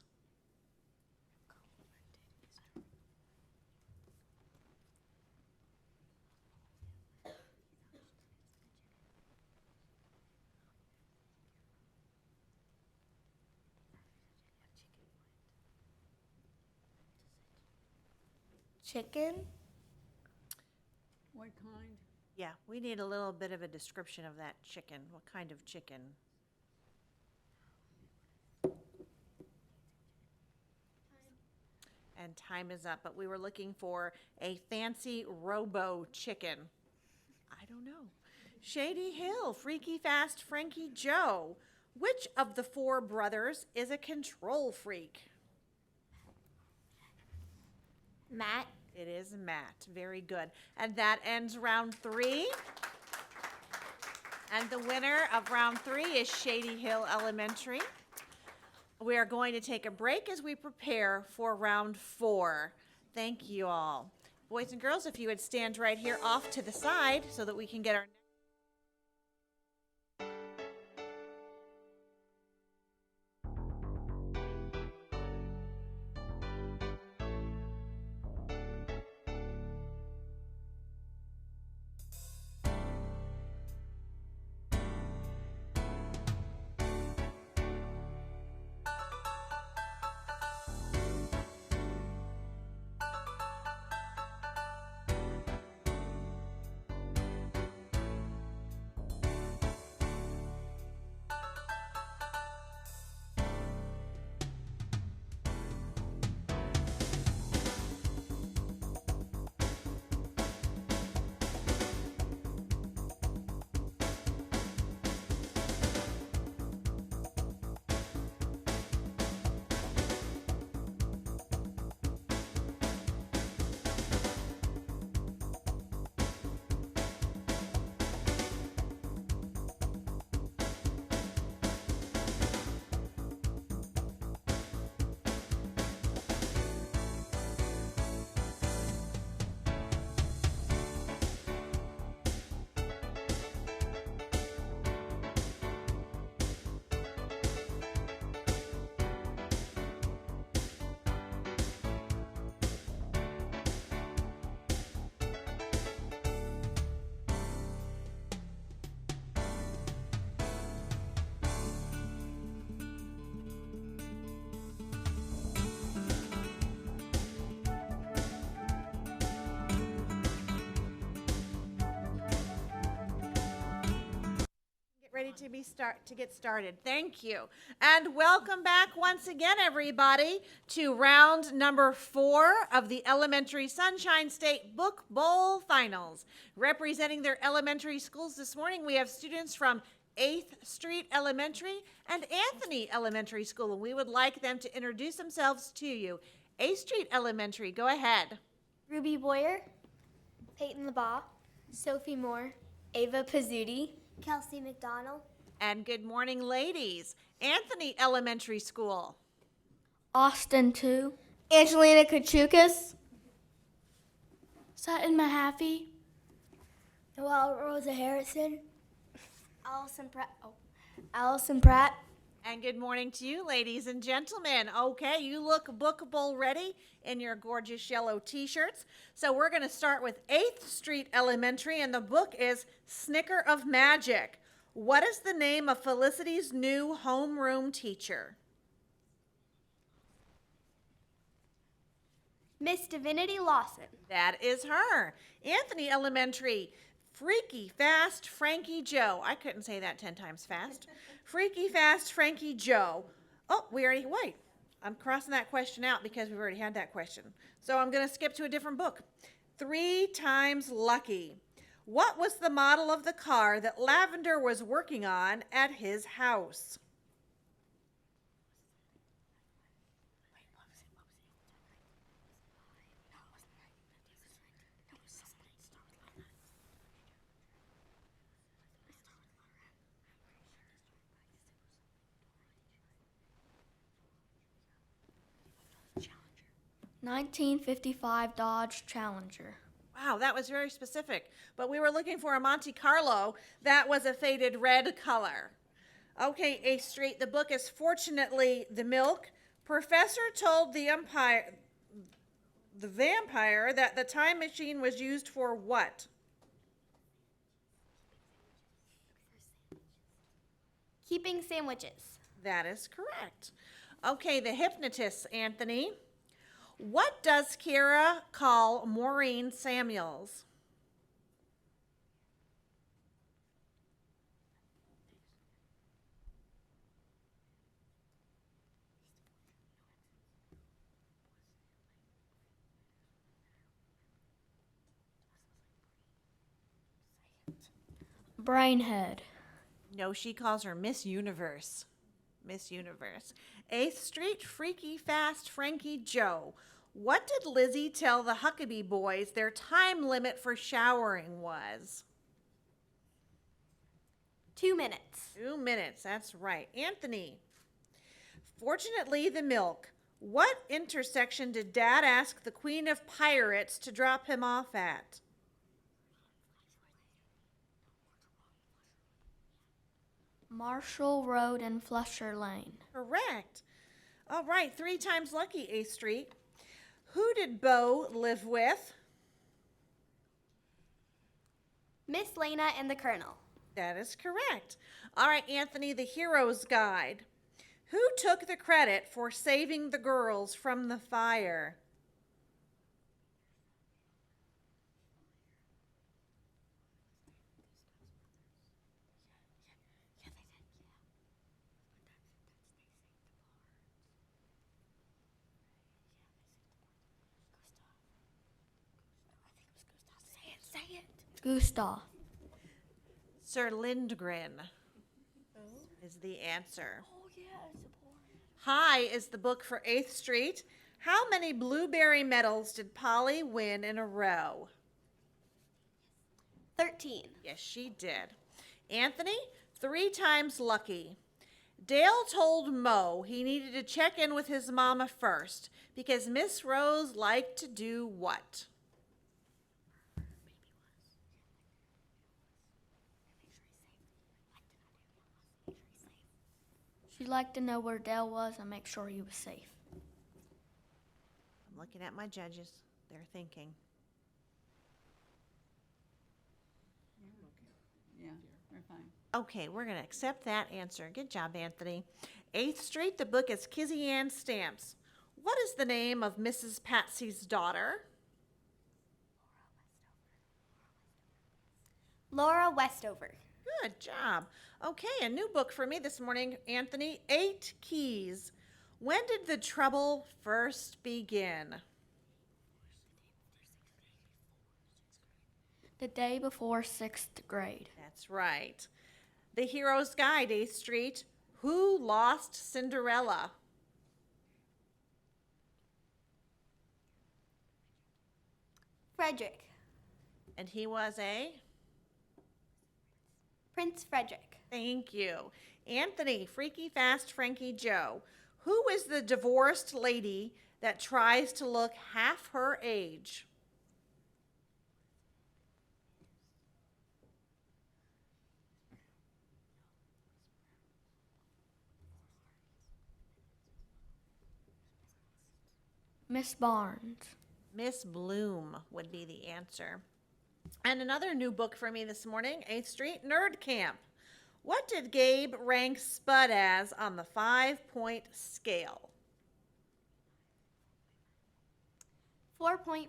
chicken. What kind? Yeah, we need a little bit of a description of that chicken. What kind of chicken? And time is up, but we were looking for a fancy robo chicken. I don't know. Shady Hill, Freaky Fast Frankie Joe. Which of the four brothers is a control freak? Matt. It is Matt. Very good. And that ends round 3. And the winner of round 3 is Shady Hill Elementary. We are going to take a break as we prepare for round 4. Thank you all. Boys and girls, if you would stand right here off to the side so that we can get our ready to get started. Thank you. And welcome back once again, everybody, to round number 4 of the Elementary Sunshine State Book Bowl Finals. Representing their elementary schools this morning, we have students from 8th Street Elementary and Anthony Elementary School, and we would like them to introduce themselves to you. 8th Street Elementary, go ahead. Ruby Boyer, Peyton LeBaugh, Sophie Moore, Ava Pizzuti, Kelsey McDonald. And good morning, ladies. Anthony Elementary School. Austin 2, Angelina Kachukas, Sutton Mahaffey, Noelle Rosa Harrison. Allison Pratt. And good morning to you, ladies and gentlemen. Okay, you look Book Bowl ready in your gorgeous yellow t-shirts. So we're going to start with 8th Street Elementary, and the book is Snicker of Magic. What is the name of Felicity's new homeroom teacher? Miss Divinity Lawson. That is her. Anthony Elementary, Freaky Fast Frankie Joe. I couldn't say that 10 times fast. Freaky Fast Frankie Joe. Oh, wait. I'm crossing that question out because we've already had that question. So I'm going to skip to a different book. 3 Times Lucky. What was the model of the car that Lavender was working on at his house? $1955 Dodge Challenger. Wow, that was very specific. But we were looking for a Monte Carlo that was a faded red color. Okay, 8th Street, the book is Fortunately the Milk. Professor told the vampire that the time machine was used for what? Keeping sandwiches. That is correct. Okay, the hypnotist, Anthony. What does Kira call Maureen Samuels? Brainhead. No, she calls her Miss Universe. Miss Universe. 8th Street, Freaky Fast Frankie Joe. What did Lizzie tell the Huckabee boys their time limit for showering was? 2 minutes. 2 minutes, that's right. Anthony. Fortunately, the milk. What intersection did Dad ask the Queen of Pirates to drop him off at? Marshall Road and Flusher Lane. Correct. All right, 3 times lucky, 8th Street. Who did Bo live with? Miss Lena and the Colonel. That is correct. All right, Anthony, the Hero's Guide. Who took the credit for saving the girls from the fire? Gustav. Sir Lindgren is the answer. High is the book for 8th Street. How many blueberry medals did Polly win in a row? 13. Yes, she did. Anthony, 3 times lucky. Dale told Mo he needed to check in with his mama first because Miss Rose liked to do what? She'd like to know where Dale was and make sure he was safe. I'm looking at my judges. They're thinking. Yeah, we're fine. Okay, we're going to accept that answer. Good job, Anthony. 8th Street, the book is Kizzy Ann Stamps. What is the name of Mrs. Patsy's daughter? Laura Westover. Good job. Okay, a new book for me this morning, Anthony. 8 Keys. When did the trouble first begin? The day before 6th grade. That's right. The Hero's Guide, 8th Street. Who lost Cinderella? Frederick. And he was a? Prince Frederick. Thank you. Anthony, Freaky Fast Frankie Joe. Who is the divorced lady that tries to look half her age? Miss Barnes. Miss Bloom would be the answer. And another new book for me this morning, 8th Street, Nerd Camp. What did Gabe rank Spud as on the 5-point scale? 4.5.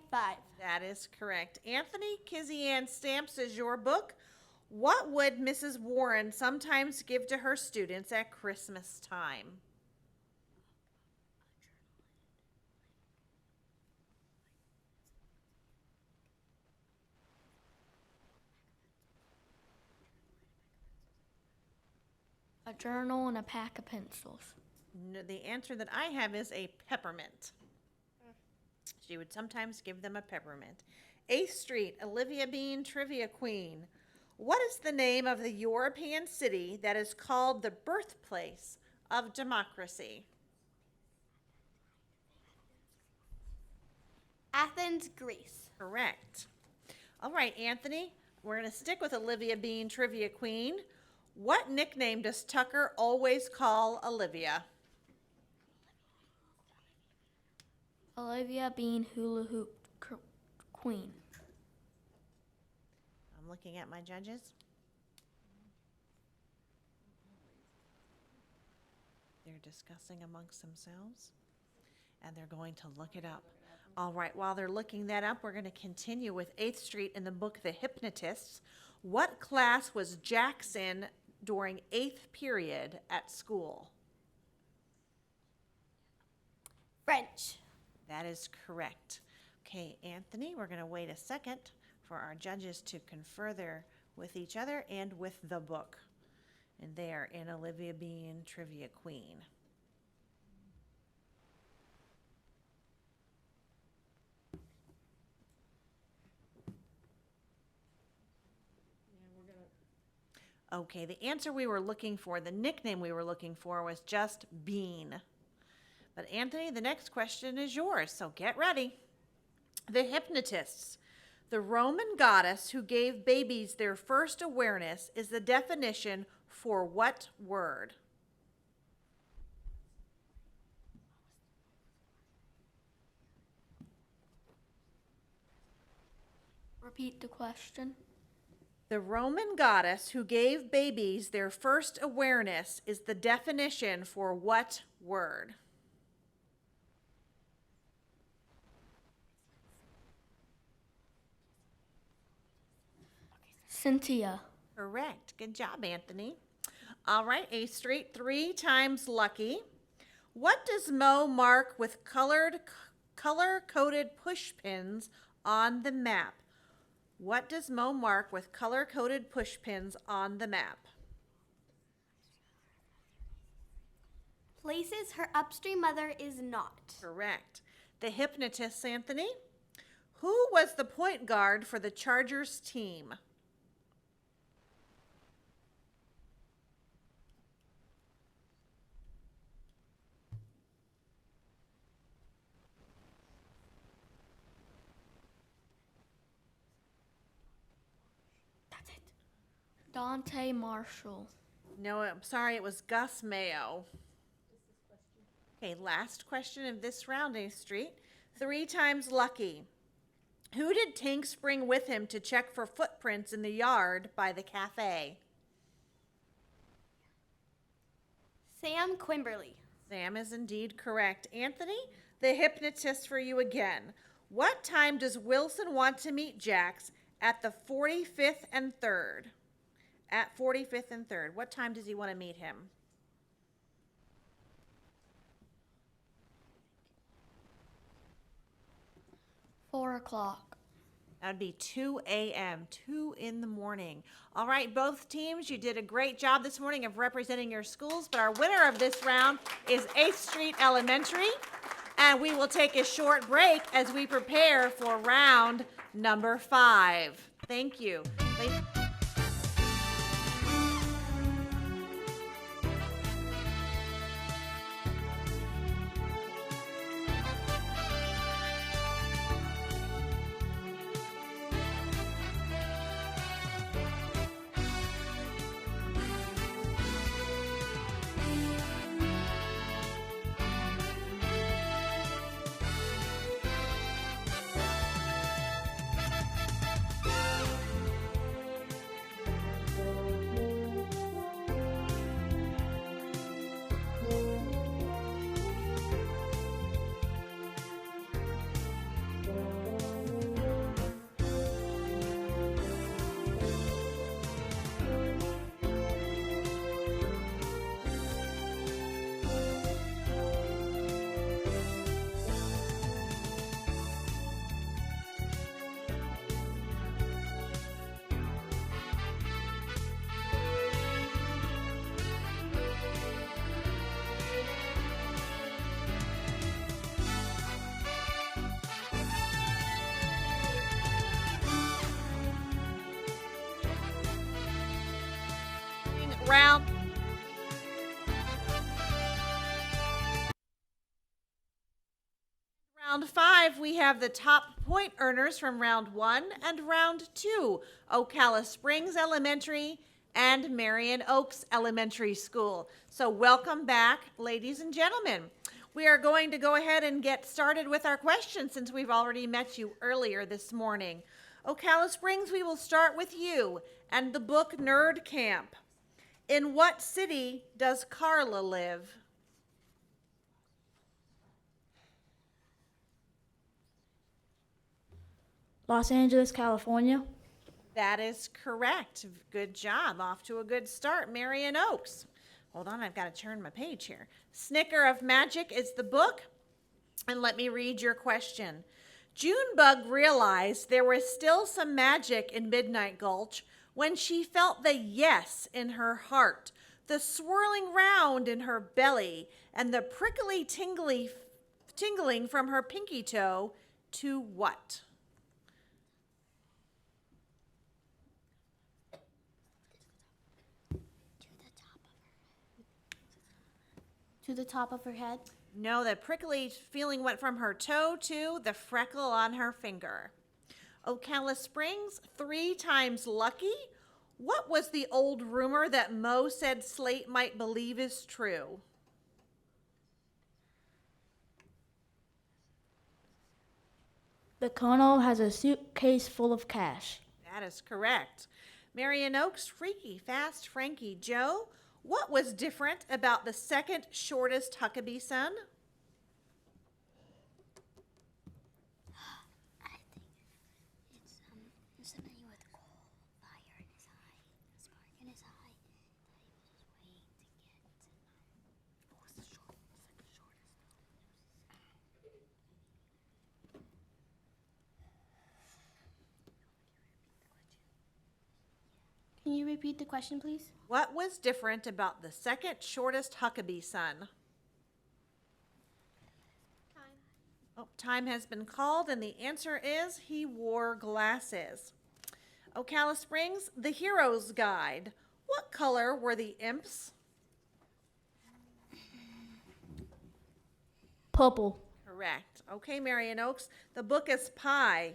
That is correct. Anthony, Kizzy Ann Stamps is your book. What would Mrs. Warren sometimes give to her students at Christmas time? A journal and a pack of pencils. No, the answer that I have is a peppermint. She would sometimes give them a peppermint. 8th Street, Olivia Bean, Trivia Queen. What is the name of the European city that is called the birthplace of democracy? Athens, Greece. Correct. All right, Anthony, we're going to stick with Olivia Bean, Trivia Queen. What nickname does Tucker always call Olivia? Olivia Bean Hula Hoop Queen. I'm looking at my judges. They're discussing amongst themselves, and they're going to look it up. All right, while they're looking that up, we're going to continue with 8th Street in the book The Hypnotists. What class was Jackson during 8th period at school? French. That is correct. Okay, Anthony, we're going to wait a second for our judges to confer with each other and with the book. And they are in Olivia Bean Trivia Queen. Okay, the answer we were looking for, the nickname we were looking for was just Bean. But Anthony, the next question is yours, so get ready. The Hypnotists. The Roman goddess who gave babies their first awareness is the definition for what word? Repeat the question. The Roman goddess who gave babies their first awareness is the definition for what word? Cynthia. Correct. Good job, Anthony. All right, 8th Street, 3 times lucky. What does Mo mark with color-coded push pins on the map? What does Mo mark with color-coded push pins on the map? Places her upstream mother is not. Correct. The Hypnotists, Anthony. Who was the point guard for the Chargers team? Dante Marshall. No, I'm sorry, it was Gus Mayo. Okay, last question of this round, 8th Street. 3 times lucky. Who did Tanks bring with him to check for footprints in the yard by the cafe? Sam Quimberly. Sam is indeed correct. Anthony, the Hypnotist for you again. What time does Wilson want to meet Jax at the 45th and 3rd? At 45th and 3rd. What time does he want to meet him? Four o'clock. That would be 2 a.m., 2 in the morning. All right, both teams, you did a great job this morning of representing your schools, but our winner of this round is 8th Street Elementary. And we will take a short break as we prepare for round number 5. Thank you. Round 5, we have the top point earners from round 1 and round 2, Ocala Springs Elementary and Marion Oaks Elementary School. So welcome back, ladies and gentlemen. We are going to go ahead and get started with our questions since we've already met you earlier this morning. Ocala Springs, we will start with you and the book Nerd Camp. In what city does Carla live? Los Angeles, California. That is correct. Good job. Off to a good start, Marion Oaks. Hold on, I've got to turn my page here. Snicker of Magic is the book. And let me read your question. Junebug realized there was still some magic in Midnight Gulch when she felt the yes in her heart, the swirling round in her belly, and the prickly tingling from her pinky toe to what? To the top of her head. No, the prickly feeling went from her toe to the freckle on her finger. Ocala Springs, 3 times lucky. What was the old rumor that Mo said Slate might believe is true? The Colonel has a suitcase full of cash. That is correct. Marion Oaks, Freaky Fast Frankie Joe. What was different about the second shortest Huckabee son? I think it's somebody with coal, fire in his eye, spark in his eye. That he was just waiting to get to. What was the shortest? Can you repeat the question, please? What was different about the second shortest Huckabee son? Oh, time has been called, and the answer is he wore glasses. Ocala Springs, The Hero's Guide. What color were the imps? Purple. Correct. Okay, Marion Oaks, the book is Pie.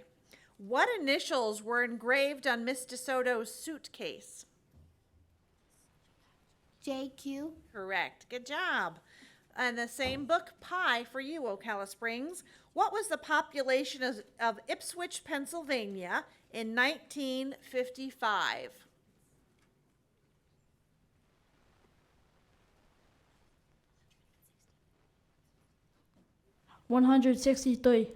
What initials were engraved on Miss DeSoto's suitcase? JQ. Correct. Good job. And the same book, Pie, for you, Ocala Springs. What was the population of Ipswich, Pennsylvania in 1955? $163.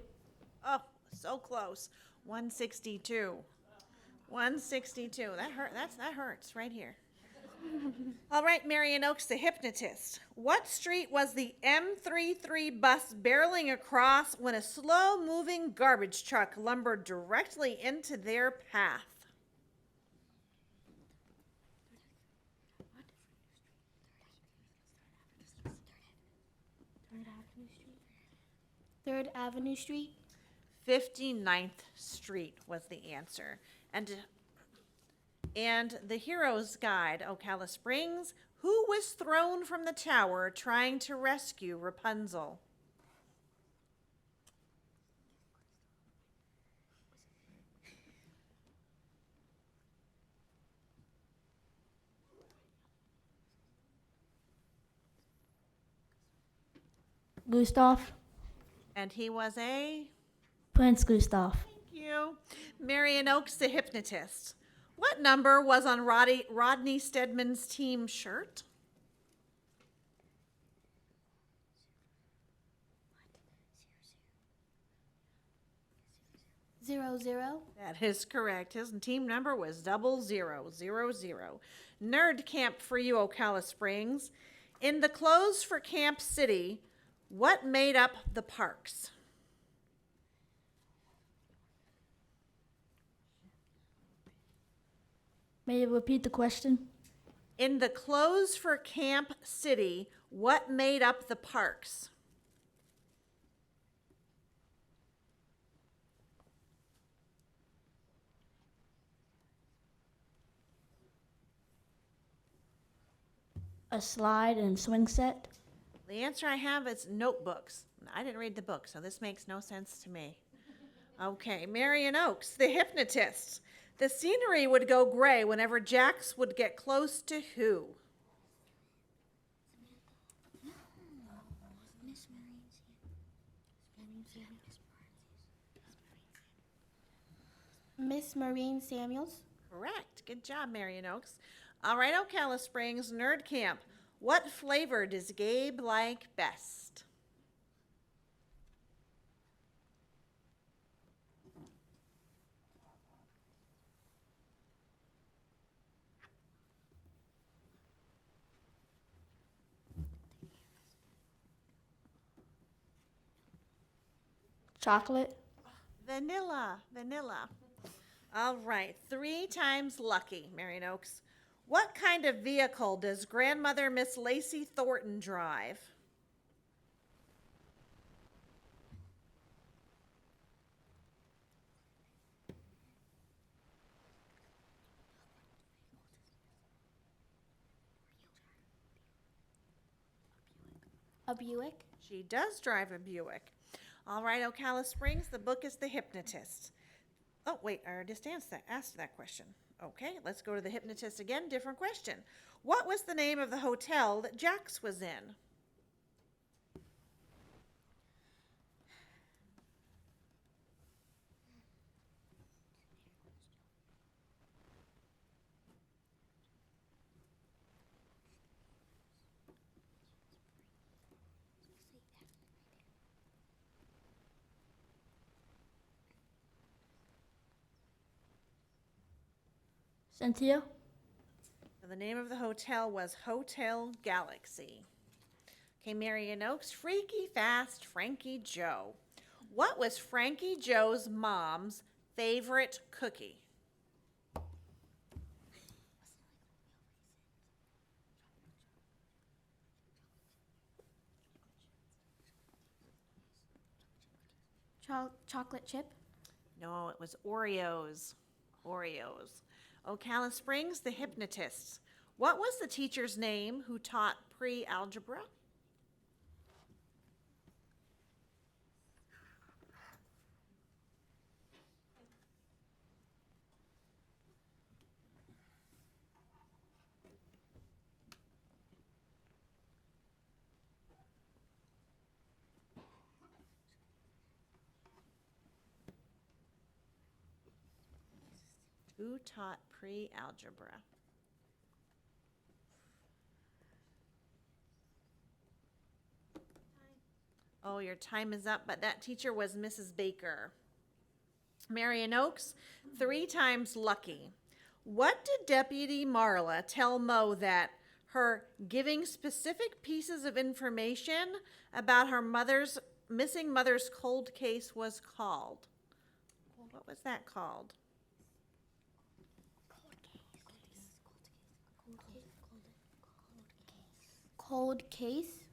Oh, so close. 162. 162. That hurts right here. All right, Marion Oaks, the hypnotist. What street was the M33 bus barreling across when a slow-moving garbage truck lumbered directly into their path? Third Avenue Street. 59th Street was the answer. And the Hero's Guide, Ocala Springs. Who was thrown from the tower trying to rescue Rapunzel? Gustav. And he was a... Prince Gustav. Thank you. Marion Oaks, the hypnotist. What number was on Rodney Stedman's team shirt? 00. That is correct. His team number was 0000. Nerd camp for you, Ocala Springs. In the clothes for Camp City, what made up the parks? May you repeat the question? In the clothes for Camp City, what made up the parks? A slide and swing set. The answer I have is notebooks. I didn't read the book, so this makes no sense to me. Okay, Marion Oaks, the hypnotist. The scenery would go gray whenever Jax would get close to who? Miss Maureen Samuels. Correct. Good job, Marion Oaks. All right, Ocala Springs, Nerd Camp. What flavor does Gabe like best? Chocolate. Vanilla. All right, 3 times lucky, Marion Oaks. What kind of vehicle does grandmother Miss Lacey Thornton drive? A Buick. She does drive a Buick. All right, Ocala Springs, the book is The Hypnotist. Oh, wait, I already asked that question. Okay, let's go to The Hypnotist again. Different question. What was the name of the hotel that Jax was in? Cynthia. The name of the hotel was Hotel Galaxy. Okay, Marion Oaks, Freaky Fast Frankie Joe. What was Frankie Joe's mom's favorite cookie? Chocolate chip. No, it was Oreos. Ocala Springs, The Hypnotists. What was the teacher's name who taught pre-algebra? Who taught pre-algebra? Oh, your time is up, but that teacher was Mrs. Baker. Marion Oaks, 3 times lucky. What did Deputy Marla tell Mo that her giving specific pieces of information about her missing mother's cold case was called? What was that called? Cold case.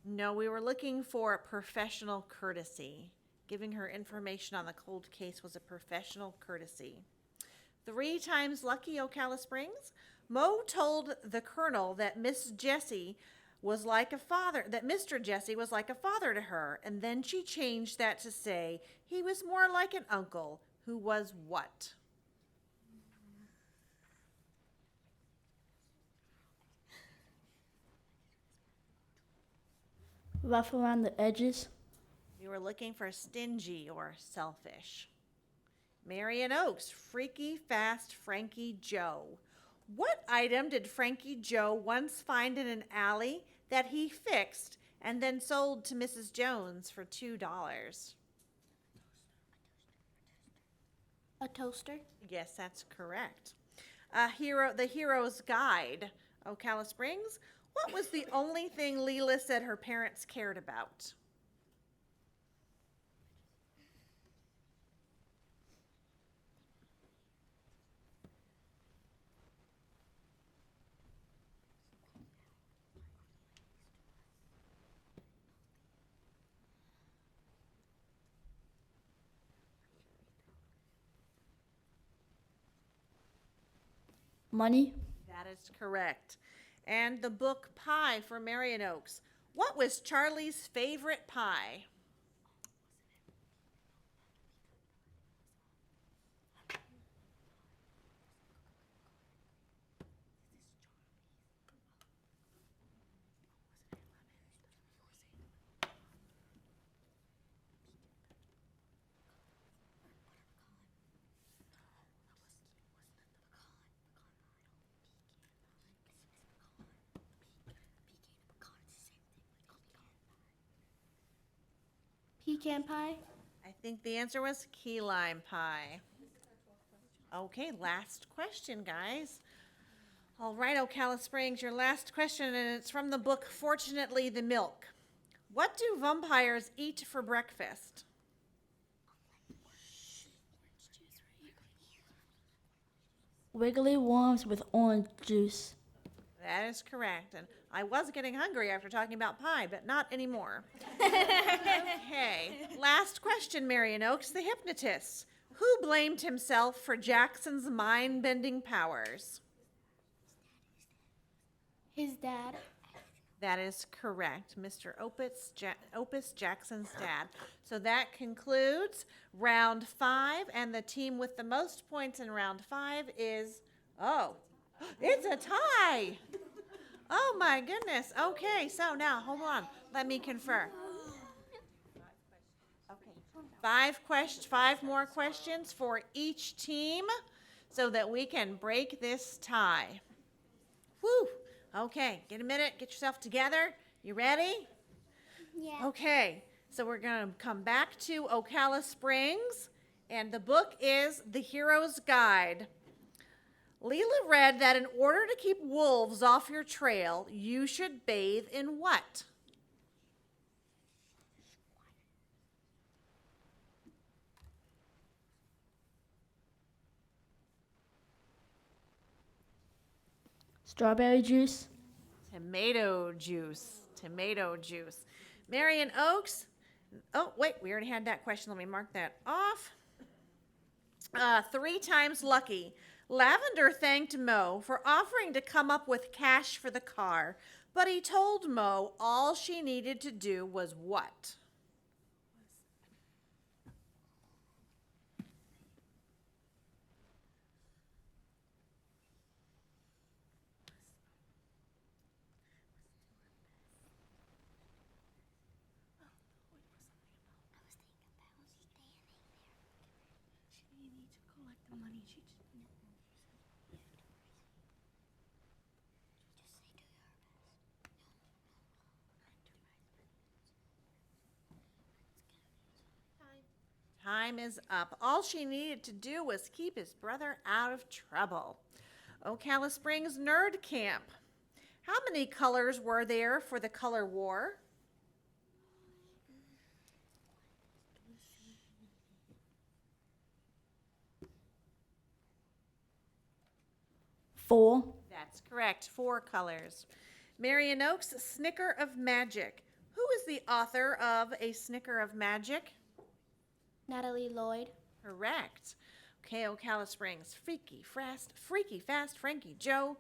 No, we were looking for professional courtesy. Giving her information on the cold case was a professional courtesy. 3 times lucky, Ocala Springs. Mo told the colonel that Miss Jessie was like a father, that Mr. Jesse was like a father to her, and then she changed that to say he was more like an uncle who was what? Rough around the edges. We were looking for stingy or selfish. Marion Oaks, Freaky Fast Frankie Joe. What item did Frankie Joe once find in an alley that he fixed and then sold to Mrs. Jones for $2? A toaster. Yes, that's correct. The Hero's Guide, Ocala Springs. What was the only thing Leela said her parents cared about? Money. That is correct. And the book Pie for Marion Oaks. What was Charlie's favorite pie? Pecan pie. I think the answer was key lime pie. Okay, last question, guys. All right, Ocala Springs, your last question, and it's from the book Fortunately the Milk. What do vampires eat for breakfast? Wiggly worms with orange juice. That is correct. And I was getting hungry after talking about pie, but not anymore. Okay. Last question, Marion Oaks, the hypnotist. Who blamed himself for Jackson's mind-bending powers? His dad. That is correct, Mr. Opus Jackson's dad. So that concludes round 5, and the team with the most points in round 5 is, it's a tie. Oh my goodness. Okay, so now hold on. Let me confer. Okay. 5 more questions for each team so that we can break this tie. Whew. Okay, get a minute, get yourself together. You ready? Yeah. Okay, so we're going to come back to Ocala Springs, and the book is The Hero's Guide. Leela read that in order to keep wolves off your trail, you should bathe in what? Strawberry juice. Tomato juice. Tomato juice. Marion Oaks. Oh, wait, we already had that question. Let me mark that off. 3 times lucky. Lavender thanked Mo for offering to come up with cash for the car, but he told Mo all she needed to do was what? Time is up. All she needed to do was keep his brother out of trouble. Ocala Springs Nerd Camp. How many colors were there for the color war? Four. That's correct, 4 colors. Marion Oaks Snicker of Magic. Who is the author of A Snicker of Magic? Natalie Lloyd. Correct. Okay, Ocala Springs. Freaky Fast Frankie Joe.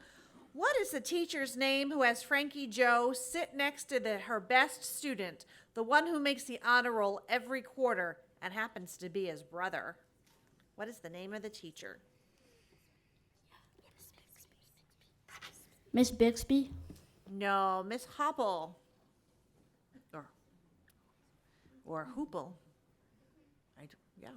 What is the teacher's name who has Frankie Joe sit next to her best student, the one who makes the honor roll every quarter and happens to be his brother? What is the name of the teacher? Miss Bixby. No, Miss Hopple. Or Hoople. Yeah.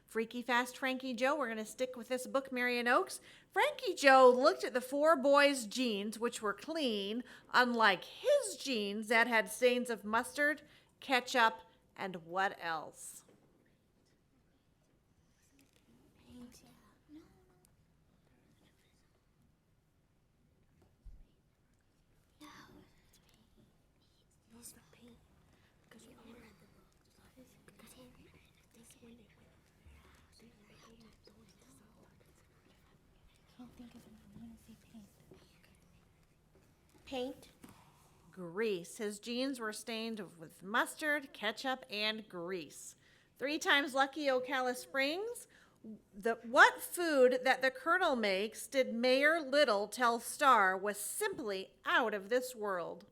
Freaky Fast Frankie Joe. We're going to stick with this book, Marion Oaks. Frankie Joe looked at the 4 boys' jeans, which were clean, unlike his jeans that had stains of mustard, ketchup, and what else? Paint. Grease. His jeans were stained with mustard, ketchup, and grease. 3 times lucky Ocala Springs. What food that the Colonel makes did Mayor Little tell Star was simply out of this world?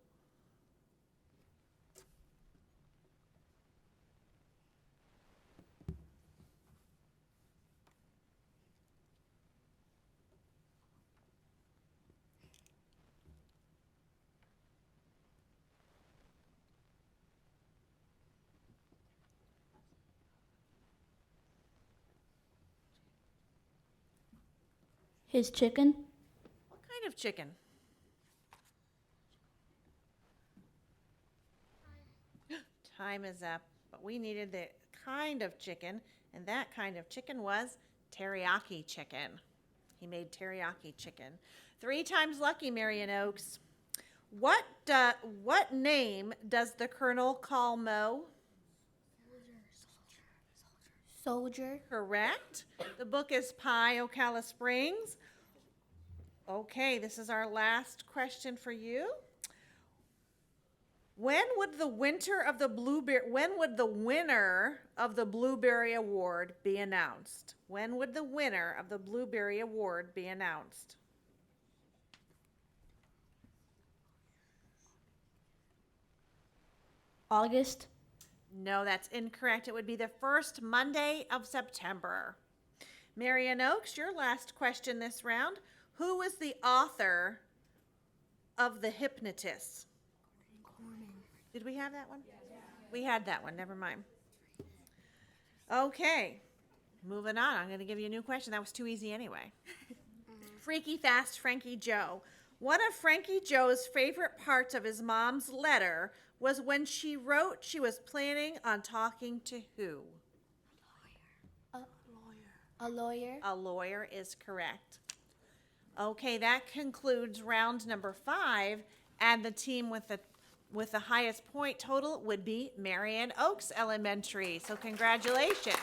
His chicken. What kind of chicken? Time is up, but we needed the kind of chicken, and that kind of chicken was teriyaki chicken. He made teriyaki chicken. 3 times lucky, Marion Oaks. What name does the Colonel call Mo? Soldier. Correct. The book is Pie, Ocala Springs. Okay, this is our last question for you. When would the winner of the Blueberry Award be announced? When would the winner of the Blueberry Award be announced? August. No, that's incorrect. It would be the first Monday of September. Marian Oaks, your last question this round. Who was the author of The Hypnotist? Did we have that one? We had that one. Never mind. Okay. Moving on. I'm going to give you a new question. That was too easy anyway. Freaky Fast Frankie Joe. One of Frankie Joe's favorite parts of his mom's letter was when she wrote she was planning on talking to who? A lawyer. A lawyer is correct. Okay, that concludes round number 5, and the team with the highest point total would be Marian Oaks Elementary. So congratulations.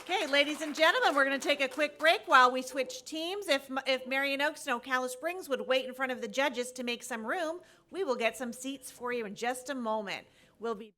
Okay, ladies and gentlemen, we're going to take a quick break while we switch teams. If Marian Oaks and Ocala Springs would wait in front of the judges to make some room, we will get some seats for you in just a moment. We'll be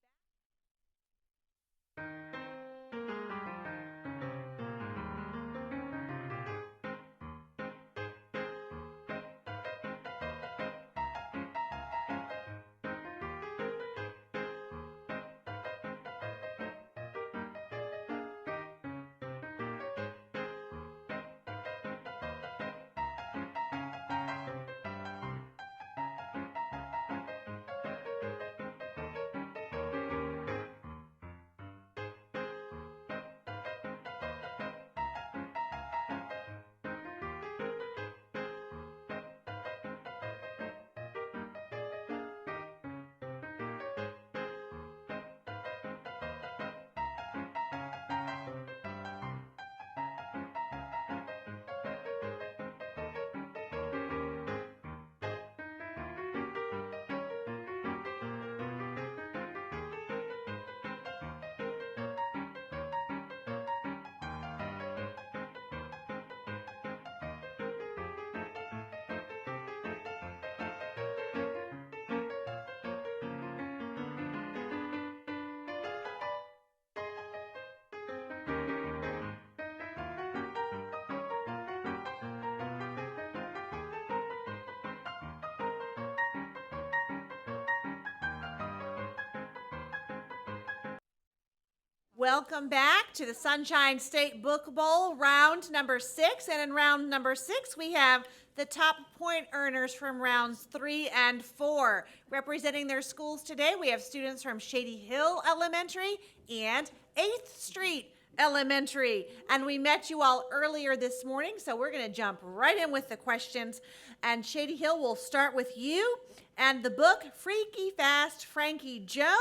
Welcome back to the Sunshine State Book Bowl, round number 6. And in round number 6, we have the top point earners from rounds 3 and 4. Representing their schools today, we have students from Shady Hill Elementary and 8th Street Elementary. And we met you all earlier this morning, so we're going to jump right in with the questions. And Shady Hill, will start with you and the book Freaky Fast Frankie Joe.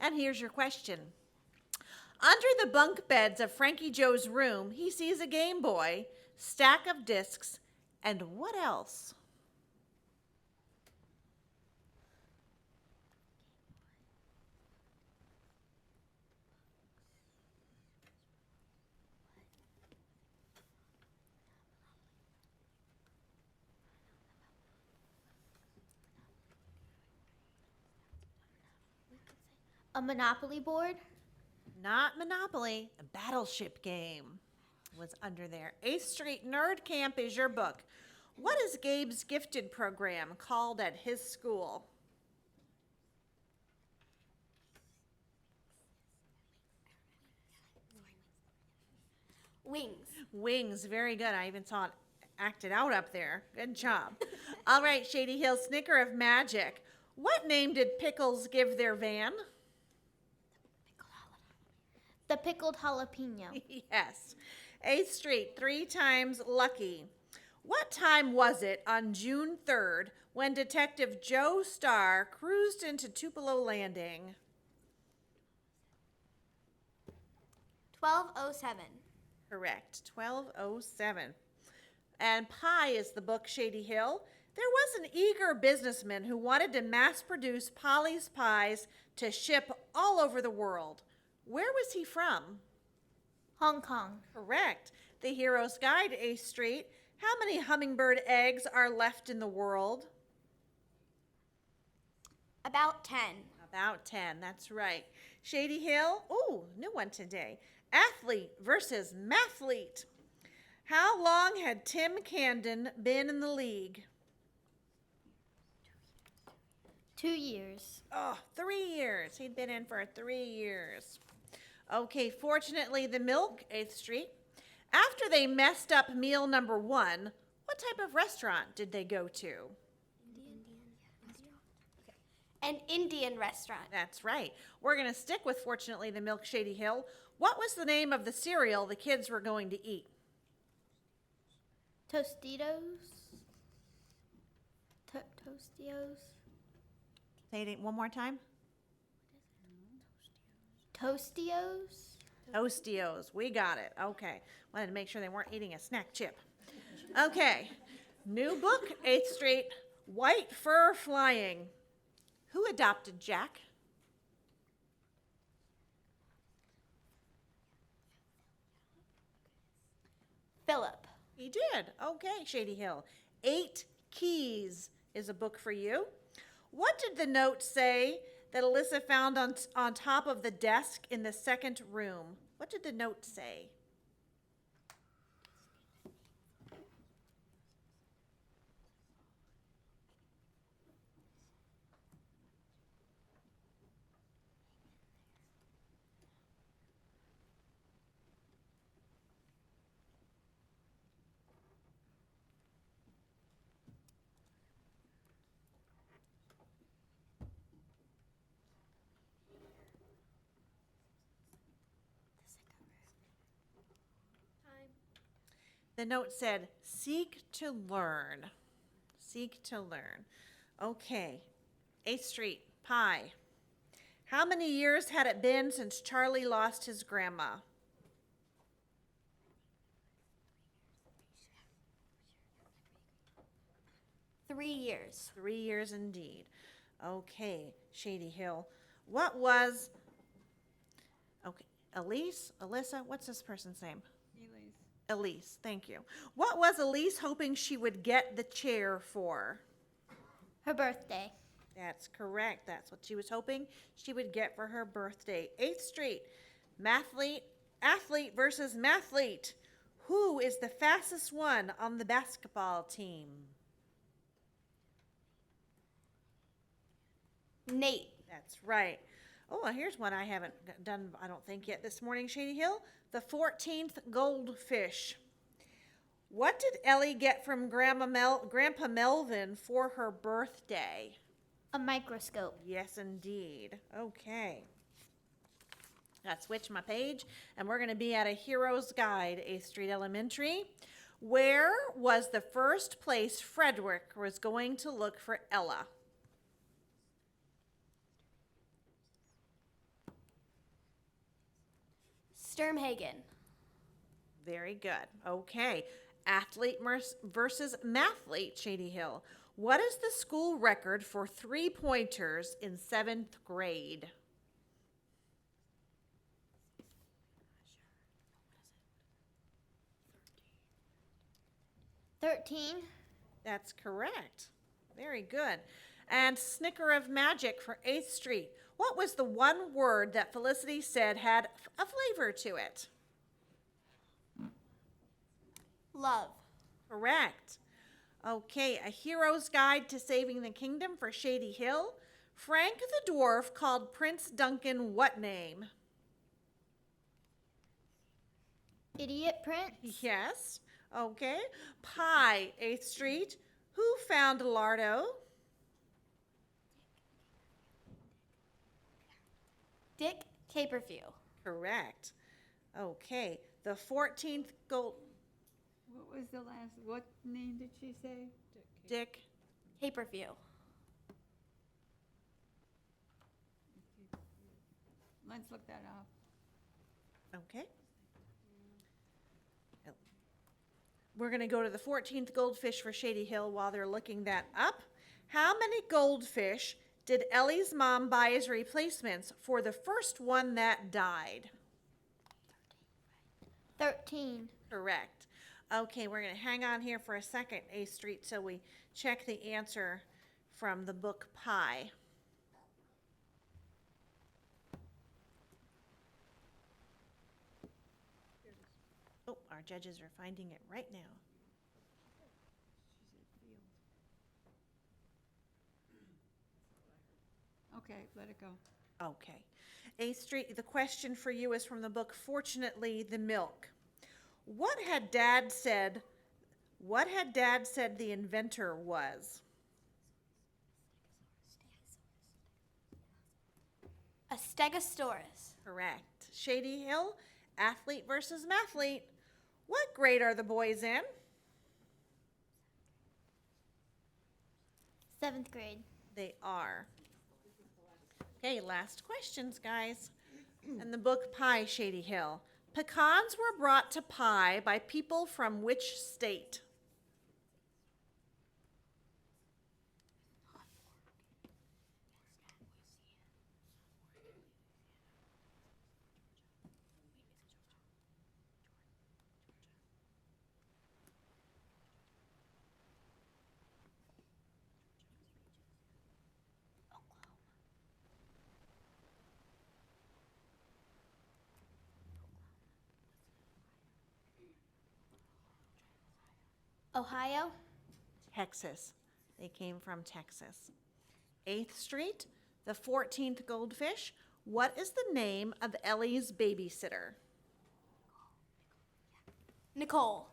And here's your question. Under the bunk beds of Frankie Joe's room, he sees a Game Boy, stack of discs, and what else? A Monopoly board. Not Monopoly, a Battleship game was under there. 8th Street Nerd Camp is your book. What is Gabe's gifted program called at his school? Wings. Wings, very good. I even saw it acted out up there. Good job. All right, Shady Hill Snicker of Magic. What name did Pickles give their van? The pickled jalapeno. Yes. 8th Street, 3 times lucky. What time was it on June 3rd when Detective Joe Starr cruised into Tupelo Landing? 12:07. Correct, 12:07. And Pie is the book, Shady Hill. There was an eager businessman who wanted to mass produce Polly's Pies to ship all over the world. Where was he from? Hong Kong. Correct. The Hero's Guide, 8th Street. How many hummingbird eggs are left in the world? About 10. About 10, that's right. Shady Hill, ooh, new one today. Athlete versus mathlete. How long had Tim Camden been in the league? 2 years. Oh, 3 years. He'd been in for 3 years. Okay, fortunately, the Milk, 8th Street. After they messed up meal number 1, what type of restaurant did they go to? An Indian restaurant. That's right. We're going to stick with Fortunately the Milk, Shady Hill. What was the name of the cereal the kids were going to eat? Tostitos. Tostios. Say it one more time. Tostios. Tostios. We got it. Okay. Wanted to make sure they weren't eating a snack chip. Okay. New book, 8th Street. White Fur Flying. Who adopted Jack? Philip. He did. Okay, Shady Hill. 8 Keys is a book for you. What did the note say that Alyssa found on top of the desk in the second room? What did the note say? The note said, seek to learn. Seek to learn. Okay. 8th Street, Pie. How many years had it been since Charlie lost his grandma? Three years. 3 years indeed. Okay, Shady Hill. What was, okay, Elise, Alyssa, what's this person's name? Elise. Elise, thank you. What was Elise hoping she would get the chair for? Her birthday. That's correct. That's what she was hoping she would get for her birthday. 8th Street, athlete versus mathlete. Who is the fastest one on the basketball team? Nate. That's right. Oh, here's one I haven't done, I don't think, yet this morning, Shady Hill. The 14th goldfish. What did Ellie get from Grandpa Melvin for her birthday? A microscope. Yes, indeed. Okay. Gotta switch my page, and we're going to be at a Hero's Guide, 8th Street Elementary. Where was the first place Frederick was going to look for Ella? Sturmhagen. Very good. Okay. Athlete versus mathlete, Shady Hill. What is the school record for 3-pointers in 7th grade? $13. That's correct. Very good. And Snicker of Magic for 8th Street. What was the one word that Felicity said had a flavor to it? Love. Correct. Okay, A Hero's Guide to Saving the Kingdom for Shady Hill. Frank the Dwarf called Prince Duncan what name? Idiot Prince. Yes. Okay. Pie, 8th Street. Who found Lardo? Dick Caperview. Correct. Okay. The 14th gold. What was the last, what name did she say? Dick. Caperview. Let's look that up. Okay. We're going to go to the 14th goldfish for Shady Hill while they're looking that up. How many goldfish did Ellie's mom buy as replacements for the first one that died? 13. Correct. Okay, we're going to hang on here for a second, A Street, so we check the answer from the book Pi. Oh, our judges are finding it right now. Okay, let it go. Okay. A Street, the question for you is from the book Fortunately the Milk. What had Dad said the inventor was? A stegosaurus. Correct. Shady Hill, athlete versus mathlete. What grade are the boys in? 7th grade. They are. Okay, last questions, guys. In the book Pi, Shady Hill. Pecans were brought to Pi by people from which state? Ohio. Texas. They came from Texas. 8th Street, the 14th Goldfish. What is the name of Ellie's babysitter? Nicole.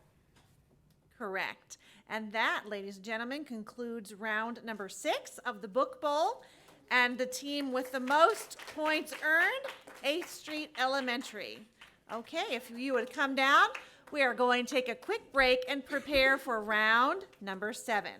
Correct. And that, ladies and gentlemen, concludes round number 6 of the Book Bowl. And the team with the most points earned, 8th Street Elementary. Okay, if you would come down, we are going to take a quick break and prepare for round number 7.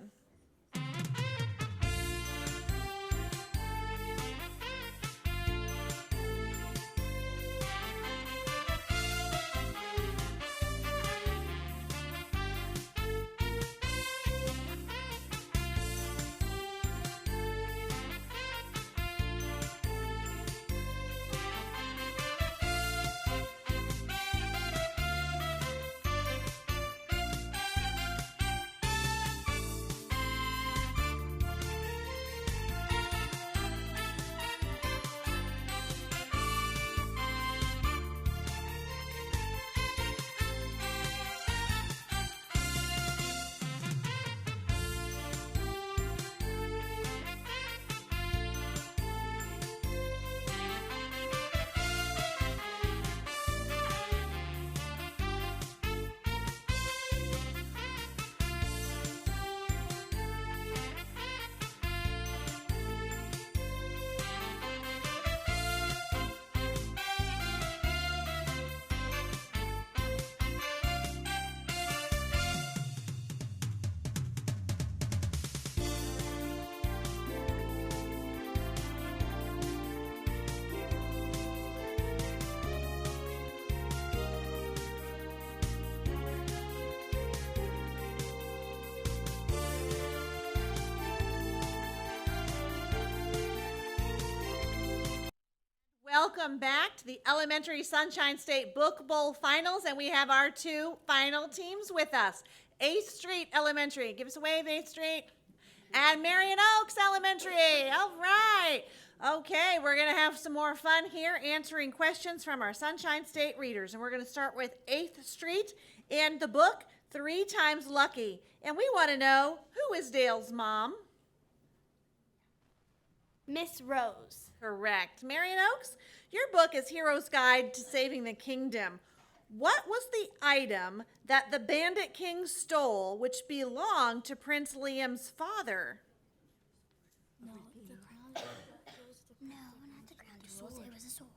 Welcome back to the Elementary Sunshine State Book Bowl Finals, and we have our 2 final teams with us. 8th Street Elementary, give us a wave, 8th Street. And Marion Oaks Elementary, all right. Okay, we're gonna have some more fun here answering questions from our Sunshine State readers. And we're gonna start with 8th Street and the book, 3 Times Lucky. And we wanna know, who is Dale's mom? Miss Rose. Correct. Marion Oaks, your book is Hero's Guide to Saving the Kingdom. What was the item that the Bandit King stole which belonged to Prince Liam's father? No, not the crown. It was a sword.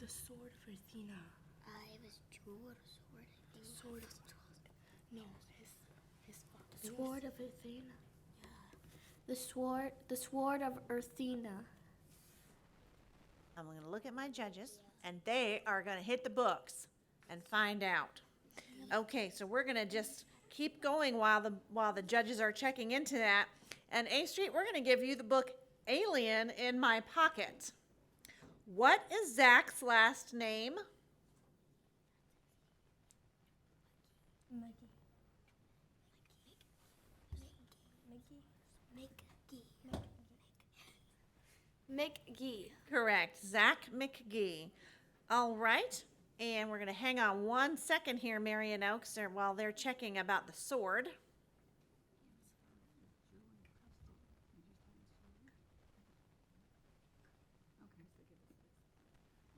The sword of Athena. It was jeweled sword. Sword of no, his sword of Athena. Yeah. The sword of Athena. I'm going to look at my judges, and they are going to hit the books and find out. Okay, so we're going to just keep going while the judges are checking into that. And A Street, we're going to give you the book Alien in My Pocket. What is Zach's last name? McGee. Correct, Zach McGee. All right, and we're going to hang on 1 second here, Marion Oaks, while they're checking about the sword.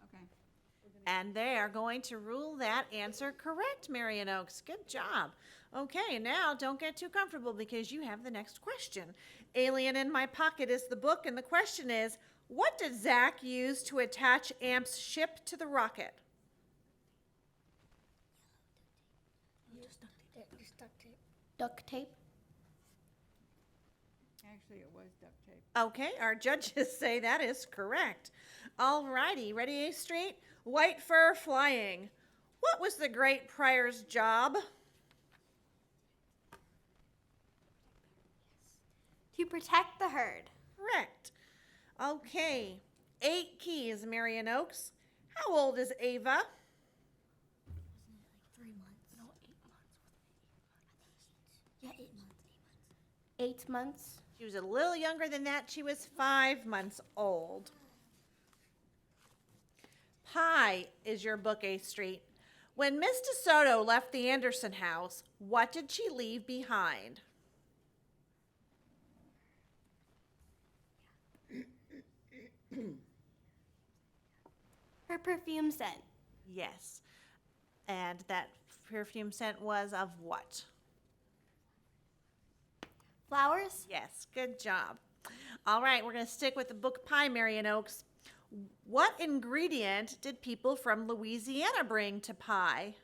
Okay. And they are going to rule that answer correct, Marion Oaks. Good job. Okay, now don't get too comfortable because you have the next question. Alien in My Pocket is the book, and the question is, what did Zach use to attach Amp's ship to the rocket? Duct tape. Actually, it was duct tape. Okay, our judges say that is correct. All righty, ready, A Street? White fur flying. What was the great prior's job? To protect the herd. Correct. Okay, 8 keys, Marion Oaks. How old is Ava? 3 months. No, 8 months. Yeah, 8 months. 8 months. She was a little younger than that. She was 5 months old. Pie is your book, A Street. When Miss DeSoto left the Anderson house, what did she leave behind? Her perfume scent. Yes. And that perfume scent was of what? Flowers. Yes, good job. All right, we're going to stick with the book Pie, Marion Oaks. What ingredient did people from Louisiana bring to pie?